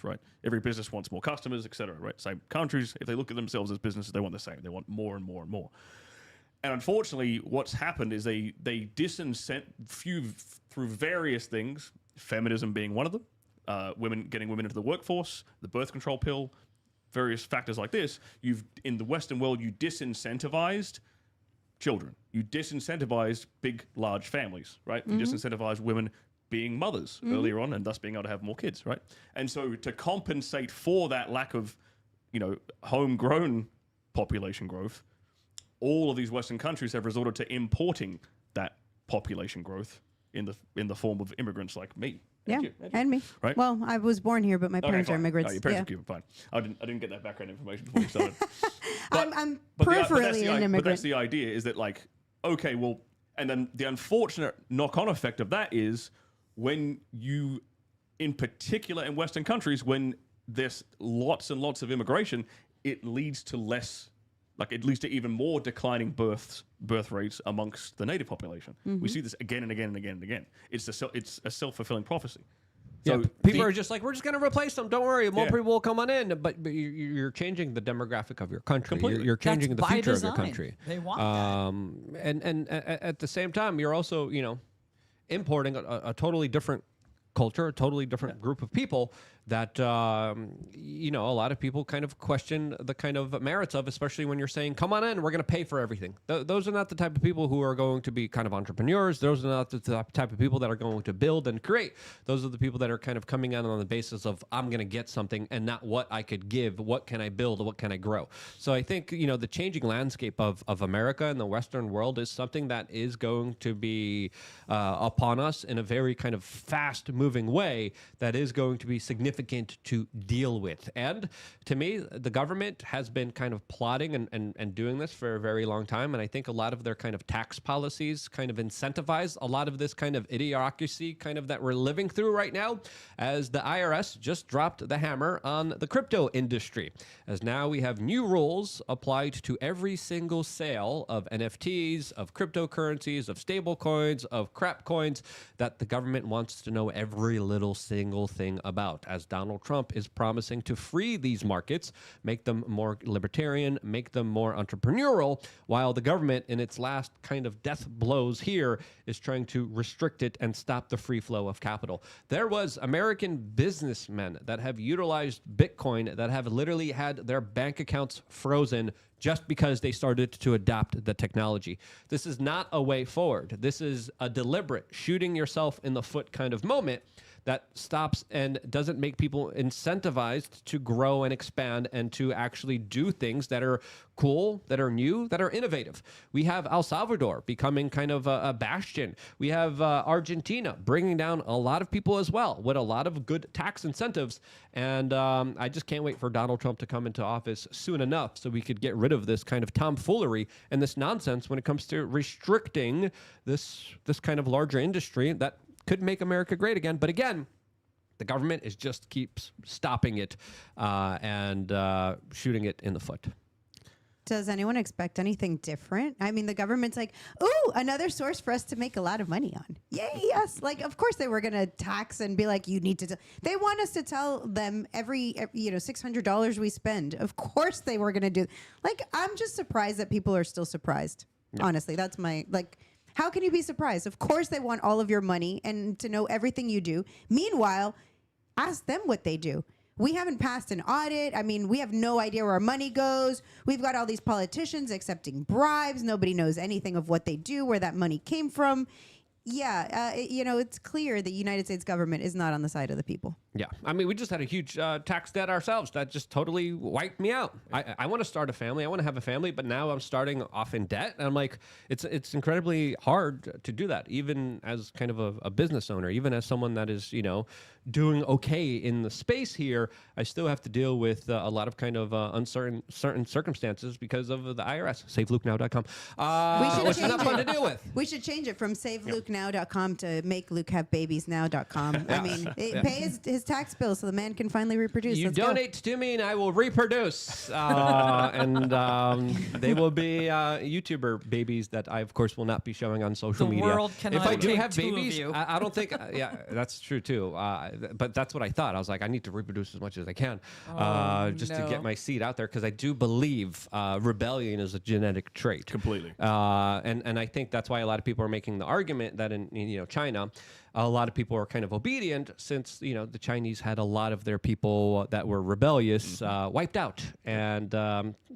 right? Every business wants more customers, etc. Right? Same countries, if they look at themselves as businesses, they want the same. They want more and more and more. And unfortunately, what's happened is they disincent through various things, feminism being one of them, getting women into the workforce, the birth control pill, various factors like this. In the Western world, you disincentivized children. You disincentivized big, large families, right? You disincentivized women being mothers earlier on and thus being able to have more kids, right? And so to compensate for that lack of, homegrown population growth, all of these Western countries have resorted to importing that population growth in the form of immigrants like me. Yeah, you. and me. Right? Well, I was born here, but my parents are fine. immigrants. Oh, your parents are Cuban, fine. I didn't get that background information before we started. I'm But peripherally an But immigrant. that's the idea, is that like, okay, well, and then the unfortunate knock-on effect of that is when you, in particular in Western countries, when there's lots and lots of immigration, it leads to even more declining birth rates amongst the native population. We see this again and again and again and again. It's a self-fulfilling prophecy. So people are just like, we're just going to replace them. Don't worry, more Yeah. people will come on in. But you're changing the demographic of your country. Completely. You're changing That's the by future design. of your country. They want that. And at the same time, you're also importing a totally different culture, a totally different group of people that a lot of people kind of question the kind of merits of, especially when you're saying, come on in, we're going to pay for everything. Those are not the type of people who are going to be kind of entrepreneurs. Those are not the type of people that are going to build and create. Those are the people that are kind of coming in on the basis of, I'm going to get something and not what I could give. What can I build? What can I grow? So I think, the changing landscape of America and the Western world is something that is going to be upon us in a very kind of fast moving way that is going to be significant to deal with. And to me, the government has been kind of plotting and doing this for a very long time. And I think a lot of their kind of tax policies kind of incentivize a lot of this kind of idiocracy kind of that we're living through right now, as the IRS just dropped the hammer on the crypto industry, as now we have new rules applied to every single sale of NFTs, of cryptocurrencies, of stable coins, of crap coins that the government wants to know every little single thing about, as Donald Trump is promising to free these markets, make them more libertarian, make them more entrepreneurial, while the government, in its last kind of death blows here, is trying to restrict it and stop the free flow of capital. There was American businessmen that have utilized Bitcoin that have literally had their bank accounts frozen just because they started to adopt the technology. This is not a way forward. This is a deliberate shooting yourself in the foot kind of moment that stops and doesn't make people incentivized to grow and expand and to actually do things that are cool, that are new, that are innovative. We have El Salvador becoming kind of a bastion. We have Argentina bringing down a lot of people as well with a lot of good tax incentives. And I just can't wait for Donald Trump to come into office soon enough so we could get rid of this kind of tomfoolery and this nonsense when it comes to restricting this kind of larger industry that could make America great again. But again, the government just keeps stopping it and shooting it in the foot. Does anyone expect anything different? I mean, the government's like, ooh, another source for us to make a lot of money on. Yay, yes. Like, of course they were going to tax and be like, you need to. They want us to tell them every $600 we spend. Of course they were going to do. Like, I'm just surprised that people are still surprised. Yeah. Honestly, that's my, how can you be surprised? Of course they want all of your money and to know everything you do. Meanwhile, ask them what they do. We haven't passed an audit. I mean, we have no idea where our money goes. We've got all these politicians accepting bribes. Nobody knows anything of what they do, where that money came from. Yeah, it's clear the United States government is not on the side of the people. Yeah. I mean, we just had a huge tax debt ourselves that just totally wiped me out. I want to start a family. I want to have a family, but now I'm starting off in debt. And I'm like, it's incredibly hard to do that, even as kind of a business owner, even as someone that is, doing okay in the space here. I still have to deal with a lot of kind of uncertain circumstances because of the IRS. SaveLukeNow.com. Which is not fun to deal with. We should change it from SaveLukeNow makenow.com to make Luke have babies now.com. I mean, pay his tax bill so the man can finally reproduce. You Let's go. donate to me and I will reproduce. And they will be YouTuber babies that I, of course, will not be showing on social The media. world cannot if I do take have two of babies, you. I don't think, yeah, that's true too. But that's what I thought. I was like, I need to reproduce as much as I can just to get my seed out there because I do believe rebellion is a genetic trait. Completely. And I think that's why a lot of people are making the argument that in China, a lot of people are kind of obedient since the Chinese had a lot of their people that were rebellious wiped out and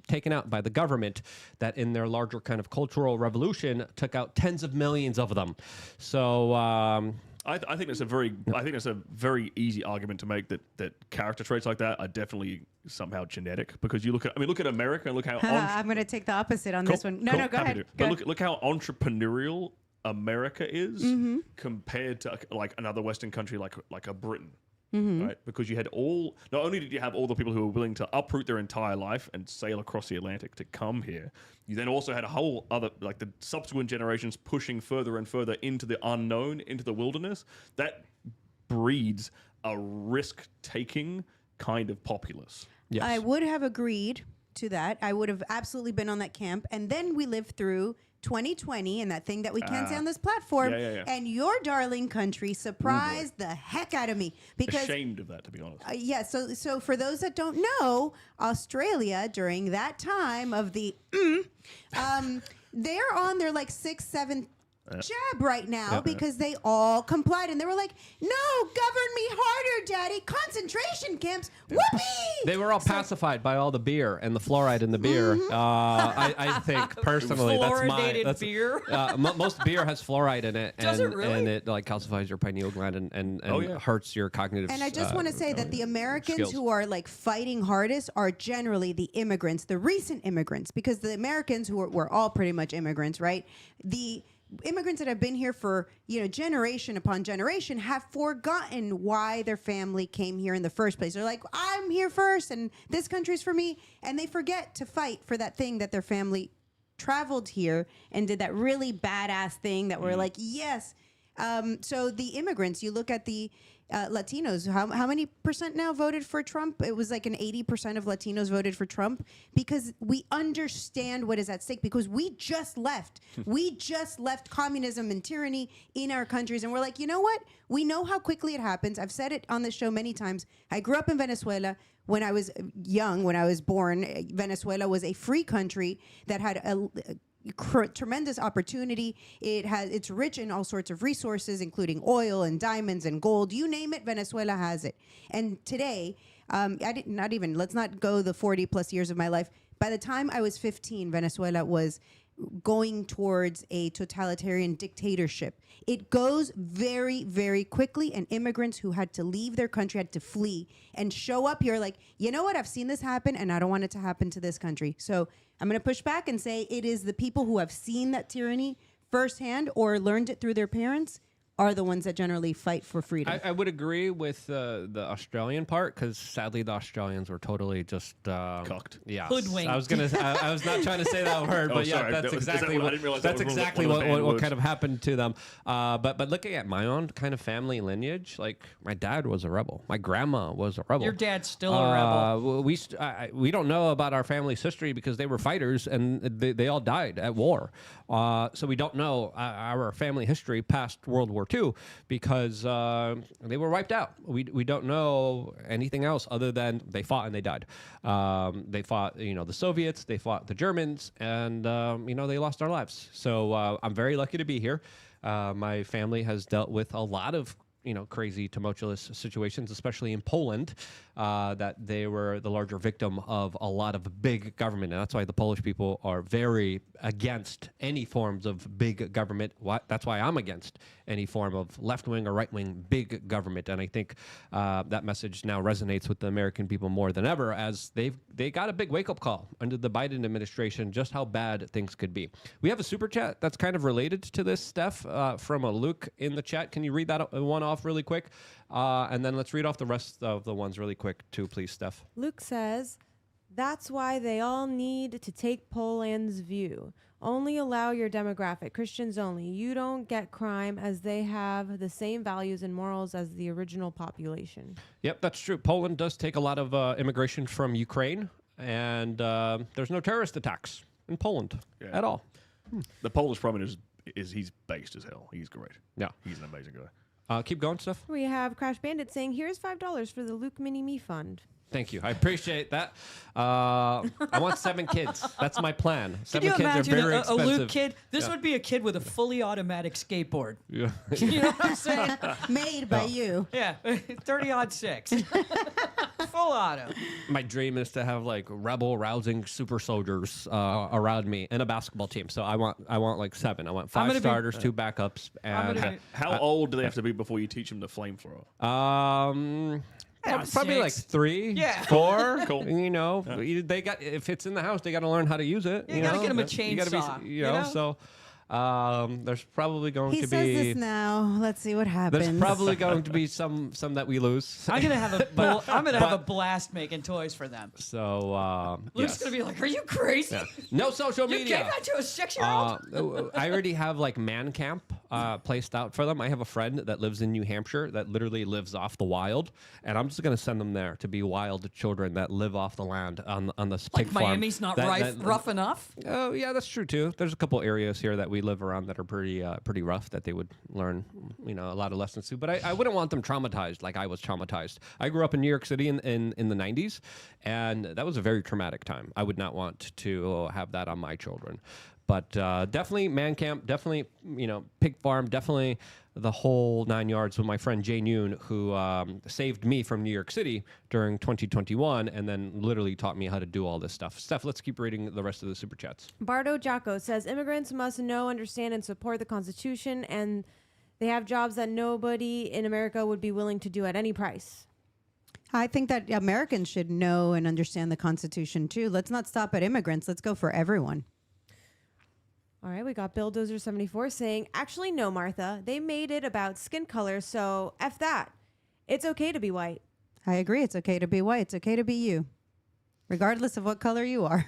taken out by the government that in their larger kind of cultural revolution took out tens of millions of them. So I think that's a very easy argument to make that character traits like that are definitely somehow genetic because look at America and look how I'm going to take the opposite on this one. No, go happy ahead. to. Go But ahead. look how entrepreneurial America is compared to like another Western country like a Britain. Right? Because you had not only did you have all the people who were willing to uproot their entire life and sail across the Atlantic to come here, you then also had a whole other, like the subsequent generations pushing further and further into the unknown, into the wilderness. That breeds a risk-taking kind of populace. yes. I would have agreed to that. I would have absolutely been on that camp. And then we lived through 2020 and that thing that we can't say on this platform. Yeah. And your darling country surprised the heck out of me because Ashamed of that, to be honest. yeah, so for those that don't know, Australia during that time of the they're on their like 6th, 7th jab right now because they all complied and they were like, no, govern me harder, daddy. Concentration camps. Whoopee! They were all pacified by all the beer and the fluoride in the beer. I think personally, Fluoridated beer? Most beer has fluoride in it, Does it really? and it like calcifies your pineal gland and hurts your cognitive. And I just want to say that the Americans skills. who are like fighting hardest are generally the immigrants, the recent immigrants, because the Americans who were all pretty much immigrants, right? The immigrants that have been here for generation upon generation have forgotten why their family came here in the first place. They're like, I'm here first and this country's for me, and they forget to fight for that thing that their family traveled here and did that really badass thing that we're like, yes. So the immigrants, you look at the Latinos, how many percent now voted for Trump? It was like an 80% of Latinos voted for Trump because we understand what is at stake because we just left. We just left communism and tyranny in our countries. And we're like, you know what? We know how quickly it happens. I've said it on this show many times. I grew up in Venezuela. When I was young, when I was born, Venezuela was a free country that had a tremendous opportunity. It's rich in all sorts of resources, including oil and diamonds and gold. You name it, Venezuela has it. And today, let's not go the 40 plus years of my life. By the time I was 15, Venezuela was going towards a totalitarian dictatorship. It goes very, very quickly, and immigrants who had to leave their country had to flee and show up here like, you know what, I've seen this happen and I don't want it to happen to this country. So I'm going to push back and say it is the people who have seen that tyranny firsthand or learned it through their parents are the ones that generally fight for freedom. I would agree with the Australian part because sadly the Australians were totally just Cocked. Yeah, Hoodwinked. I was gonna. I was not trying to say that word, but yeah, sorry. that's Is that exactly what- I what. didn't realize That's that was exactly one of the banned what words. kind of happened to them. But looking at my own kind of family lineage, like my dad was a rebel, my grandma was a rebel. Your dad's still a rebel. We don't know about our family's history because they were fighters and they all died at war. So we don't know our family history past World War II because they were wiped out. We don't know anything else other than they fought and they died. They fought, the Soviets, they fought the Germans, and they lost our lives. So I'm very lucky to be here. My family has dealt with a lot of crazy, tumultuous situations, especially in Poland, that they were the larger victim of a lot of big government. And that's why the Polish people are very against any forms of big government. That's why I'm against any form of left-wing or right-wing big government. And I think that message now resonates with the American people more than ever as they got a big wake-up call under the Biden administration, just how bad things could be. We have a super chat that's kind of related to this, Steph, from a Luke in the chat. Can you read that one off really quick? And then let's read off the rest of the ones really quick too, please, Steph. Luke says, That's why they all need to take Poland's view. Only allow your demographic, Christians only. You don't get crime as they have the same values and morals as the original population. Yep, that's true. Poland does take a lot of immigration from Ukraine, and there's no terrorist attacks in Poland at all. The Polish Prime Minister he's based as hell. He's great. Yeah. He's an amazing guy. Keep going, Steph. We have Crash Bandit saying, here's $5 for the Luke Mini Me Fund. Thank you. I appreciate that. I want 7 kids. That's my plan. Can 7 you kids are imagine very a expensive. Luke kid? This would be a kid with a fully automatic skateboard. Yeah. You know what I'm saying? Made by you. Yeah, 30-06. Full auto. My dream is to have like rebel rousing super soldiers around me in a basketball team. So I want like 7. I want 5 gonna be- starters, 2 backups, I'm and gonna How old do they have to be before you teach them the flamethrower? probably 6. like 3, Yeah. 4. Cool. You know, they got if it's in the house, they got to learn how to use it. You You gotta know? get 'em a You gotta chainsaw, you you know, know? so there's probably going He to says be this now. Let's see what happens. there's probably going to be some that we lose. I'm gonna have a blast making toys for them. So Luke's yes. gonna be like, "Are you crazy? Yeah. No social You media. gave that to a 6-year-old?" I already have like man camp placed out for them. I have a friend that lives in New Hampshire that literally lives off the wild, and I'm just gonna send them there to be wild children that live off the land on this pig Like farm. Miami's not rough enough. Oh yeah, that's true too. There's a couple areas here that we live around that are pretty rough that they would learn, you know, a lot of lessons to. But I wouldn't want them traumatized like I was traumatized. I grew up in New York City in the 90s, and that was a very traumatic time. I would not want to have that on my children. But definitely man camp, definitely, you know, pig farm, definitely the whole 9 yards with my friend Jay Noon, who saved me from New York City during 2021 and then literally taught me how to do all this stuff. Steph, let's keep reading the rest of the super chats. Bardo Jocko says, immigrants must know, understand, and support the Constitution, and they have jobs that nobody in America would be willing to do at any price. I think that Americans should know and understand the Constitution too. Let's not stop at immigrants. Let's go for everyone. All right, we got Billdozer74 saying, actually, no, Martha. They made it about skin color, so F that. It's okay to be white. I agree. It's okay to be white. It's okay to be you, regardless of what color you are.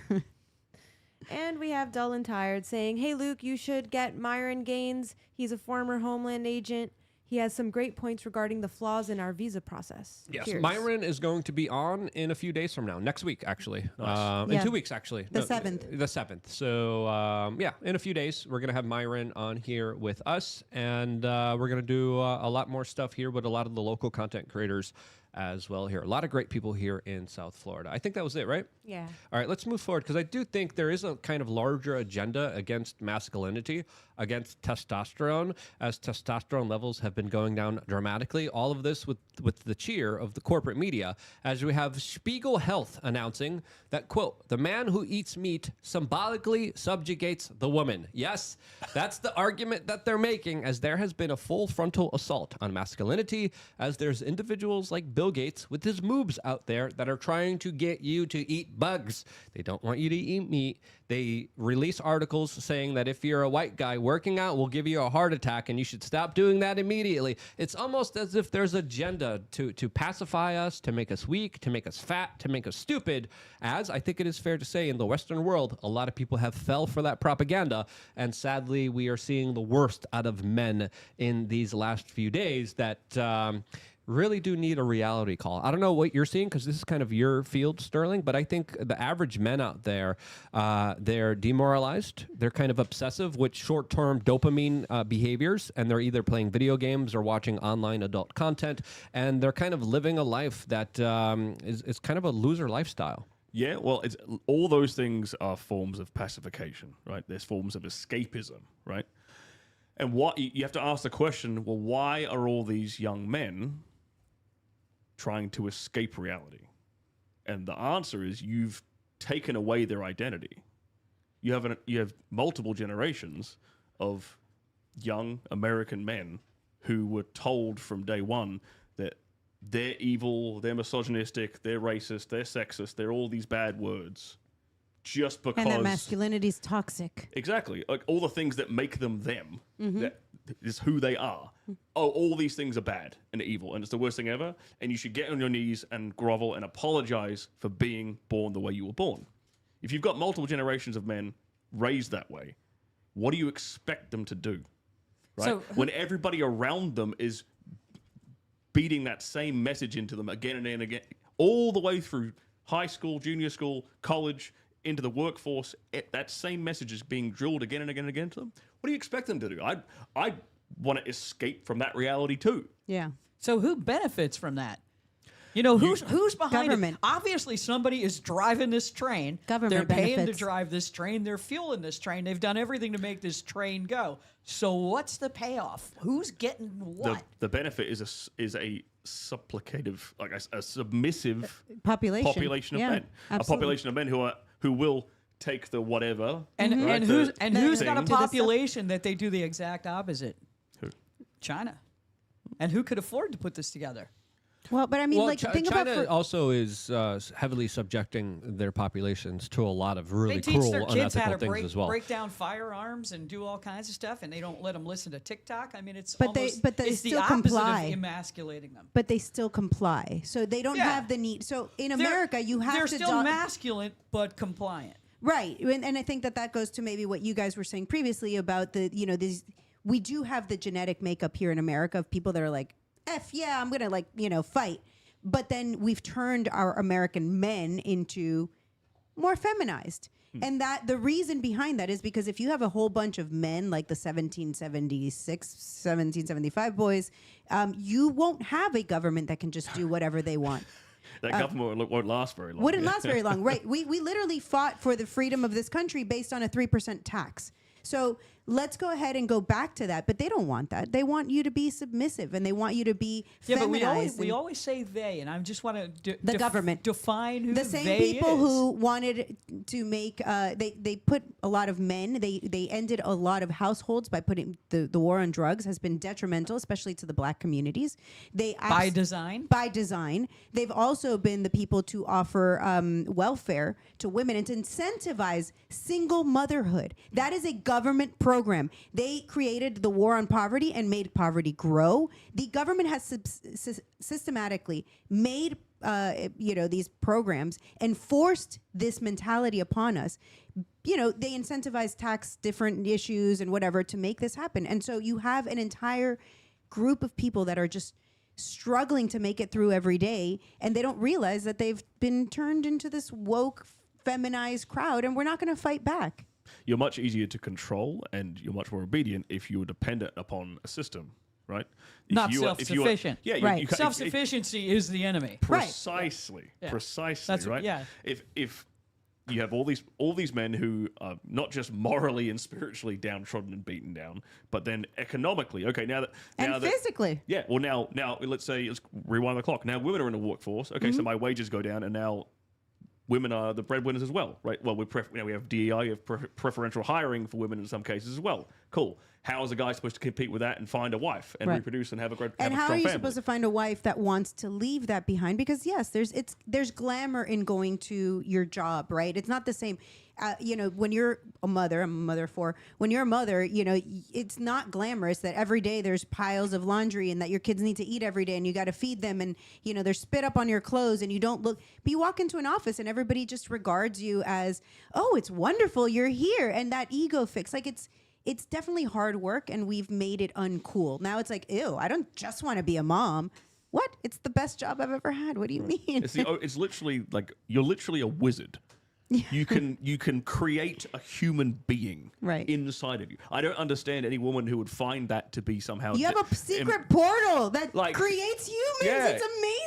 And we have Dull and Tired saying, hey, Luke, you should get Myron Gaines. He's a former Homeland agent. He has some great points regarding the flaws in our visa process. Yes, Cheers. Myron is going to be on in a few days from now. Next week, actually. In Yeah. 2 weeks, actually. The 7th. The 7th. So, yeah, in a few days, we're going to have Myron on here with us. And we're going to do a lot more stuff here with a lot of the local content creators as well here. A lot of great people here in South Florida. I think that was it, right? Yeah. All right, let's move forward because I do think there is a kind of larger agenda against masculinity, against testosterone, as testosterone levels have been going down dramatically. All of this with the cheer of the corporate media, as we have Spiegel Health announcing that, quote, the man who eats meat symbolically subjugates the woman. Yes, that's the argument that they're making, as there has been a full frontal assault on masculinity, as there's individuals like Bill Gates with his moobs out there that are trying to get you to eat bugs. They don't want you to eat meat. They release articles saying that if you're a white guy working out, will give you a heart attack and you should stop doing that immediately. It's almost as if there's agenda to pacify us, to make us weak, to make us fat, to make us stupid. As I think it is fair to say in the Western world, a lot of people have fell for that propaganda. And sadly, we are seeing the worst out of men in these last few days that really do need a reality call. I don't know what you're seeing because this is kind of your field, Sterling, but I think the average men out there, they're demoralized. They're kind of obsessive with short-term dopamine behaviors, and they're either playing video games or watching online adult content, and they're kind of living a life that is kind of a loser lifestyle. Yeah, well, it's, all those things are forms of pacification, right? There's forms of escapism, right? And what you have to ask the question, well, why are all these young men trying to escape reality? And the answer is you've taken away their identity. You have multiple generations of young American men who were told from day one that they're evil, they're misogynistic, they're racist, they're sexist, they're all these bad words. Just because... And that masculinity is toxic. Exactly. Like all the things that make them them. That is who they are. Oh, all these things are bad and evil, and it's the worst thing ever. And you should get on your knees and grovel and apologize for being born the way you were born. If you've got multiple generations of men raised that way, what do you expect them to do? Right? So when everybody around them is beating that same message into them again and again, all the way through high school, junior school, college, into the workforce, that same message is being drilled again and again and again to them. What do you expect them to do? I want to escape from that reality too. Yeah. So who benefits from that? You know, who's behind Government. it? Obviously, somebody is driving this train. Government They're paying benefits. to drive this train. They're fueling this train. They've done everything to make this train go. So what's the payoff? Who's getting what? The benefit is a supplicative, like a submissive Population. of Yeah, men. absolutely. A population of men who will take the whatever. And right, and who's the who's thing. got a To the population that they do the exact opposite? Who? China. And who could afford to put this together? Well, but I mean, Well, like, think China about also is heavily subjecting their populations to a lot of really They teach cruel, their kids how unethical to things as well. break down firearms and do all kinds of stuff, and they don't let them listen to TikTok. I mean, it's But almost, they it's still the opposite comply. of emasculating them. but they still comply. So they don't Yeah. have the need. So in They're- America, you have they're to still masculine but compliant. Right. And I think that goes to maybe what you guys were saying previously about these, we do have the genetic makeup here in America of people that are like, yeah, I'm going to fight. But then we've turned our American men into more feminized. And that the reason behind that is because if you have a whole bunch of men like the 1776, 1775 boys, you won't have a government that can just do whatever they want. That government won't last very long. Wouldn't last very long, right? We literally fought for the freedom of this country based on a 3% tax. So let's go ahead and go back to that. But they don't want that. They want you to be submissive, and they want you to be Yeah, but feminized. we always say they, and I just want to The government. define who the same they people is. who wanted to make they put a lot of men, they ended a lot of households by putting the war on drugs has been detrimental, especially to the black communities. by design. By design. They've also been the people to offer welfare to women and to incentivize single motherhood. That is a government program. They created the war on poverty and made poverty grow. The government has systematically made these programs and forced this mentality upon us. They incentivize tax different issues and whatever to make this happen. And so you have an entire group of people that are just struggling to make it through every day, and they don't realize that they've been turned into this woke, feminized crowd, and we're not going to fight back. You're much easier to control and you're much more obedient if you were dependent upon a system, right? Not if you self-sufficient. Yeah, Right. you can't- Self-sufficiency is the enemy. Precisely. Yeah. Precisely. That's- right. yeah. If you have all these men who are not just morally and spiritually downtrodden and beaten down, but then economically. Okay, now that Physically. yeah. Well, now let's rewind the clock. Now women are in the workforce. Okay, so my wages go down, and now women are the breadwinners as well, right? Well, we have DEI, we have preferential hiring for women in some cases as well. Cool. How is a guy supposed to compete with that and find a wife and Right. reproduce and have a And strong how are you family? supposed to find a wife that wants to leave that behind? Because yes, there's glamour in going to your job, right? It's not the same. When you're a mother, I'm a mother of 4. When you're a mother, it's not glamorous that every day there's piles of laundry and that your kids need to eat every day and you got to feed them and there's spit up on your clothes and you don't look. But you walk into an office and everybody just regards you as, oh, it's wonderful, you're here, and that ego fix, like it's definitely hard work, and we've made it uncool. Now it's like, ew, I don't just want to be a mom. What? It's the best job I've ever had. What do you mean? It's literally like you're literally a wizard. You can create a human being Right. inside of you. I don't understand any woman who would find that to be somehow. You have a secret portal that like- creates humans. Yeah, It's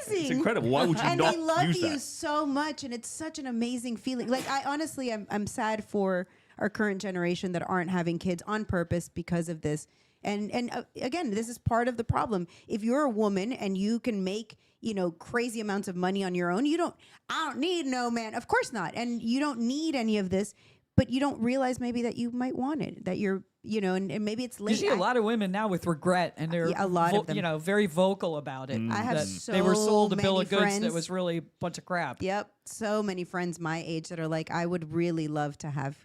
amazing. it's incredible. Why would you and not they love use you that? so much, and it's such an amazing feeling. Like I honestly, I'm sad for our current generation that aren't having kids on purpose because of this. And again, this is part of the problem. If you're a woman and you can make crazy amounts of money on your own, I don't need no man. Of course not. And you don't need any of this, but you don't realize maybe that you might want it, that you're, and maybe it's late. You see a lot of women now with regret, and they're Yeah, a lot of them. very vocal about it. I have that they were sold a bill many of goods friends. that was really a bunch of crap. Yep. So many friends my age that are like, I would really love to have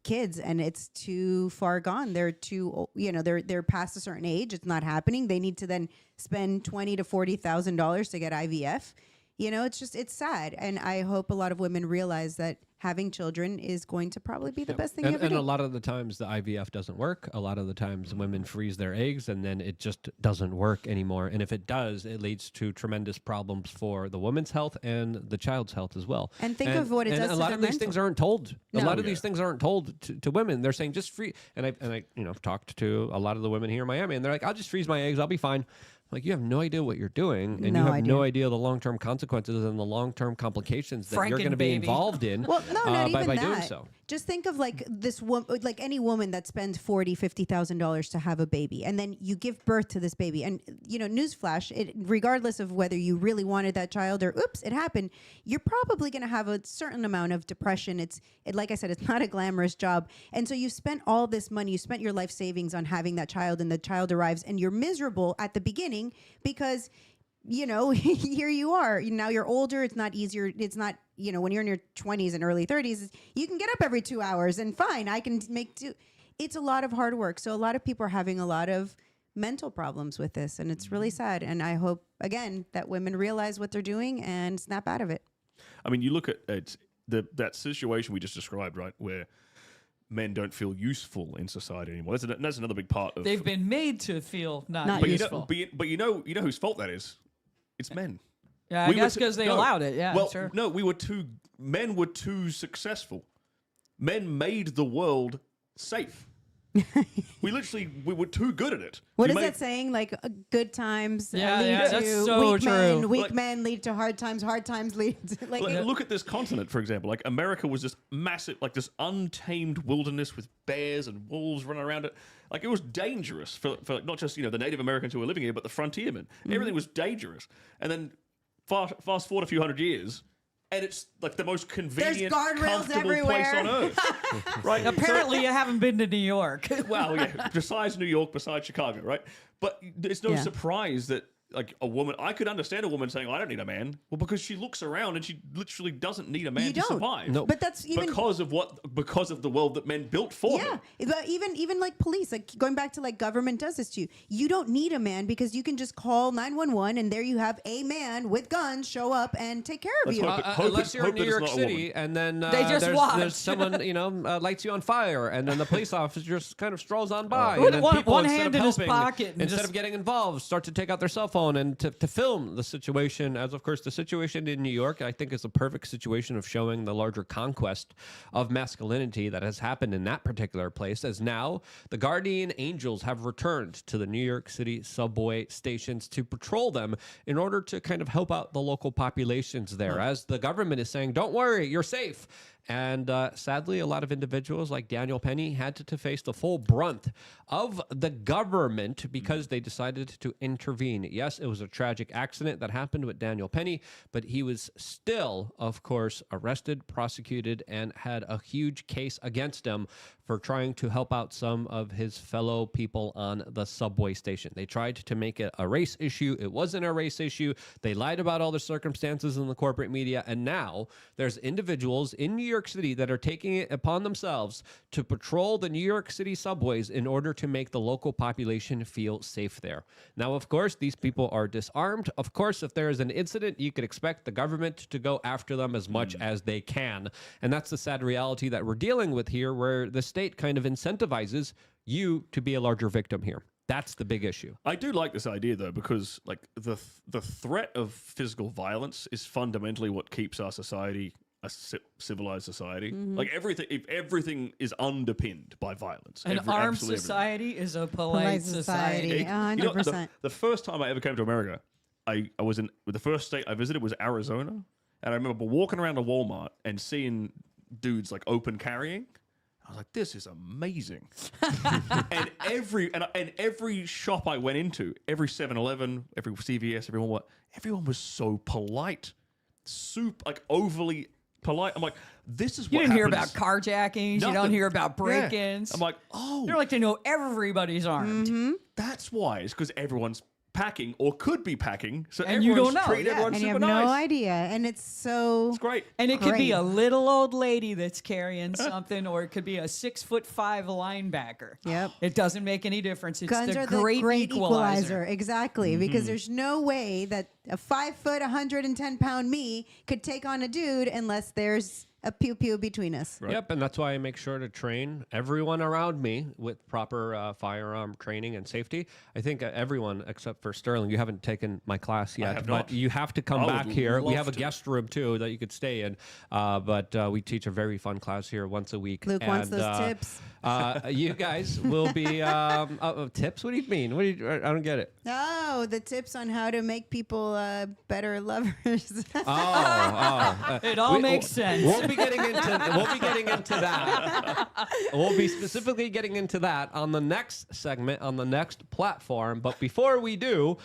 kids, and it's too far gone. They're too, they're past a certain age. It's not happening. They need to then spend $20,000 to $40,000 to get IVF. It's sad. And I hope a lot of women realize that having children is going to probably be the best thing you ever And do. a lot of the times the IVF doesn't work. A lot of the times women freeze their eggs and then it just doesn't work anymore. And if it does, it leads to tremendous problems for the woman's health and the child's health as well. And think of what it does a to lot their of these mental. things aren't told. A No. lot of these things aren't told to women. They're saying just free. And I I've talked to a lot of the women here in Miami, and they're like, I'll just freeze my eggs. I'll be fine. Like, you have no idea what you're doing, and No you have idea. no idea the long-term consequences and the long-term complications that you're going to be Franken-baby. involved in. Well, no, not even by that. doing so. Just think of like this woman, like any woman that spends $40,000-$50,000 to have a baby, and then you give birth to this baby. And newsflash, regardless of whether you really wanted that child or oops, it happened, you're probably going to have a certain amount of depression. Like I said, it's not a glamorous job, and so you've spent all this money, you spent your life savings on having that child, and the child arrives, and you're miserable at the beginning because. Here you are. Now you're older. It's not easier. It's not, when you're in your 20s and early 30s, you can get up every 2 hours and fine, I can make two. It's a lot of hard work. So a lot of people are having a lot of mental problems with this, and it's really sad. And I hope, again, that women realize what they're doing and snap out of it. I mean, you look at that situation we just described, right, where men don't feel useful in society anymore. That's another big part of. They've been made to feel not Not useful. You know whose fault that is? It's men. Yeah, I We were guess too- because they no. allowed it. Yeah, Well, sure. no, men were too successful. Men made the world safe. we were too good at it. What We is made- that saying? Like good times Yeah, lead yeah, to that's so weak true. men. Weak Like- men lead to hard times lead to Look at this continent, for example. Like, America was this massive, like this untamed wilderness with bears and wolves running around it. Like, it was dangerous for not just the Native Americans who were living here, but the frontiermen. Everything was dangerous. And then fast forward a few hundred years, and it's like the most convenient, guardrails comfortable everywhere. place on earth. Right? Apparently, you haven't been to New York. Well, yeah, besides New York, besides Chicago, right? But it's no Yeah. surprise that like a woman, I could understand a woman saying, "I don't need a man." Well, because she looks around and she literally doesn't need a man You to don't. survive. No. But that's even because of the world that men built for yeah, them. but even like police, like going back to like government does this to you. You don't need a man because you can just call 911 and there you have a man with guns show up and take care of Let's you. hope Unless you're in hope New that it's York not a City, woman. and then They just there's watch. someone lights you on fire, and then the police officer just kind of strolls on by. With and then one- people, one instead hand of in his helping, pocket and instead just- of getting involved, start to take out their cell phone and to film the situation. As of course, the situation in New York, I think, is a perfect situation of showing the larger conquest of masculinity that has happened in that particular place. As now the guardian angels have returned to the New York City subway stations to patrol them in order to kind of help out the local populations there. As the government is saying, "Don't worry, you're safe." And sadly, a lot of individuals like Daniel Penny had to face the full brunt of the government because they decided to intervene. Yes, it was a tragic accident that happened with Daniel Penny, but he was still, of course, arrested, prosecuted, and had a huge case against him for trying to help out some of his fellow people on the subway station. They tried to make it a race issue. It wasn't a race issue. They lied about all the circumstances in the corporate media. And now there's individuals in New York City that are taking it upon themselves to patrol the New York City subways in order to make the local population feel safe there. Now, of course, these people are disarmed. Of course, if there is an incident, you could expect the government to go after them as much as they can. And that's the sad reality that we're dealing with here, where the state kind of incentivizes you to be a larger victim here. That's the big issue. I do like this idea though, because like the threat of physical violence is fundamentally what keeps our society a civilized society. Like everything is underpinned by violence. An armed absolutely everything. society is a polite society. You know, 100%. the first time I ever came to America, I was in the first state I visited was Arizona, and I remember walking around a Walmart and seeing dudes like open carrying. I was like, this is amazing. and every shop I went into, every 7-Eleven, every CVS, everyone was so polite, super like overly polite. I'm like, this is You what didn't hear about happens. carjackings. You don't Nothing. hear about Yeah. break-ins. I'm like, oh, They're like to know everybody's armed. that's why. It's because everyone's packing or could be packing. So And you everyone's don't know, treating yeah. everyone And you super have no nice. idea. And it's so It's great. And it could be Great. a little old lady that's carrying something, or it could be a 6'5" linebacker. Yep. It doesn't make any difference. It's guns the are great, the great equalizer. Exactly. Because there's no way that a 5 foot, 110-pound me could take on a dude unless there's a pew pew between us. Right. Yep, and that's why I make sure to train everyone around me with proper firearm training and safety. I think everyone except for Sterling. You haven't taken my class yet, have but not. you have to come I would back here. We love have a to. guest room too that you could stay in, but we teach a very fun class here once a week. Luke wants And, those tips. You guys will be tips. What do you mean? What do you? I don't get it. Oh, the tips on how to make people better lovers. It all makes sense. We'll be getting into that. We'll be specifically getting into that on the next segment on the next platform. But before we do,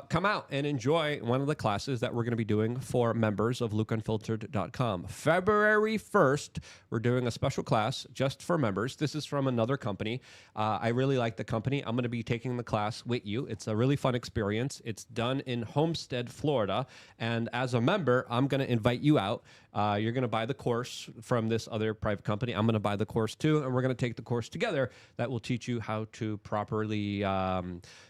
come out and enjoy one of the classes that we're going to be doing for members of LukeUnfiltered.com. February 1st, we're doing a special class just for members. This is from another company. I really like the company. I'm going to be taking the class with you. It's a really fun experience. It's done in Homestead, Florida. And as a member, I'm going to invite you out. You're going to buy the course from this other private company. I'm going to buy the course too, and we're going to take the course together that will teach you how to properly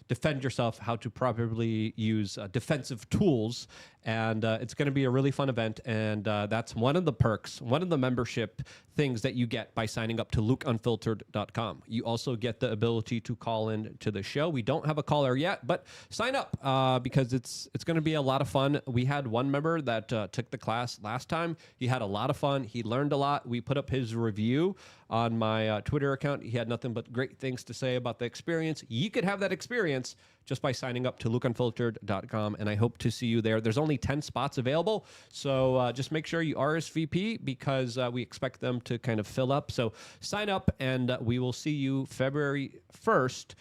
defend yourself, how to properly use defensive tools. And it's going to be a really fun event. And that's one of the perks, one of the membership things that you get by signing up to LukeUnfiltered.com. You also get the ability to call in to the show. We don't have a caller yet, but sign up because it's going to be a lot of fun. We had one member that took the class last time. He had a lot of fun. He learned a lot. We put up his review on my Twitter account. He had nothing but great things to say about the experience. You could have that experience just by signing up to LukeUnfiltered.com, and I hope to see you there. There's only 10 spots available, so just make sure you RSVP because we expect them to kind of fill up. So sign up, and we will see you February 1st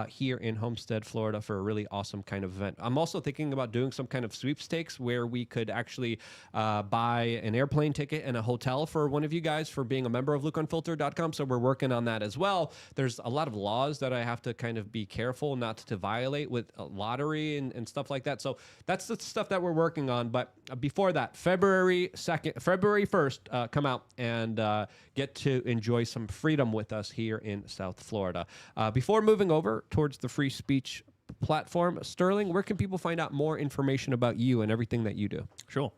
here in Homestead, Florida for a really awesome kind of event. I'm also thinking about doing some kind of sweepstakes where we could actually buy an airplane ticket and a hotel for one of you guys for being a member of LukeUnfiltered.com. So we're working on that as well. There's a lot of laws that I have to kind of be careful not to violate with lottery and stuff like that. So that's the stuff that we're working on. But before that, February 1st, come out and get to enjoy some freedom with us here in South Florida. Before moving over towards the free speech platform, Sterling, where can people find out more information about you and everything that you do? Sure.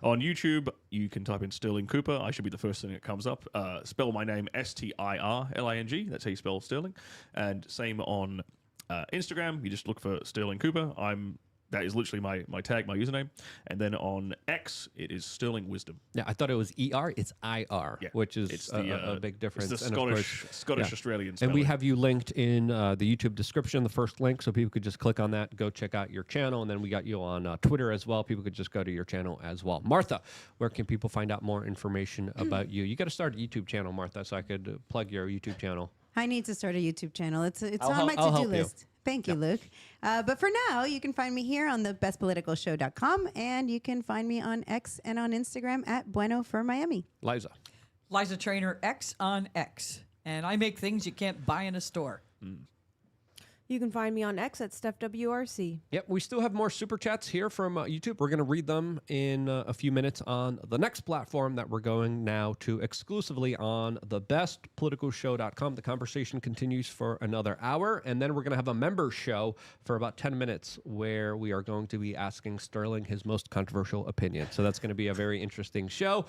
On YouTube, you can type in Sterling Cooper. I should be the first thing that comes up. Spell my name Stirling. That's how you spell Sterling. And same on Instagram. You just look for Sterling Cooper. That is literally my tag, my username. And then on X, it is Sterling Wisdom. Yeah, I thought it was ER. It's IR, Yeah. which is It's a big difference. It's the And of course, Scottish yeah. Australian And spelling. we have you linked in the YouTube description, the first link, so people could just click on that, go check out your channel. And then we got you on Twitter as well. People could just go to your channel as well. Martha, where can people find out more information about you? You got to start a YouTube channel, Martha, so I could plug your YouTube channel. I need to start a YouTube channel. It's I'll on my I'll to-do help you. list. Thank you, Luke. But for now, you can find me here on the bestpoliticalshow.com, and you can find me on X and on Instagram at Bueno for Miami. Liza. Liza Trainer X on X. And I make things you can't buy in a store. You can find me on X at StephWRC. Yep, we still have more super chats here from YouTube. We're going to read them in a few minutes on the next platform that we're going now to exclusively on thebestpoliticalshow.com. The conversation continues for another hour, and then we're going to have a member show for about 10 minutes where we are going to be asking Sterling his most controversial opinion. So that's going to be a very interesting show.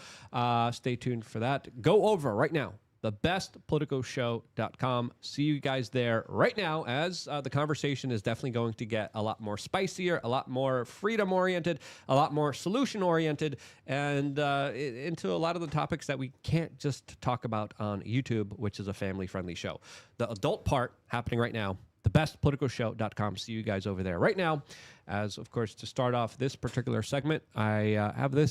Stay tuned for that. Go over right now, thebestpoliticalshow.com. See you guys there right now as the conversation is definitely going to get a lot more spicier, a lot more freedom-oriented, a lot more solution-oriented, and into a lot of the topics that we can't just talk about on YouTube, which is a family-friendly show. The adult part happening right now, thebestpoliticalshow.com. See you guys over there right now. As, of course, to start off this particular segment, I have this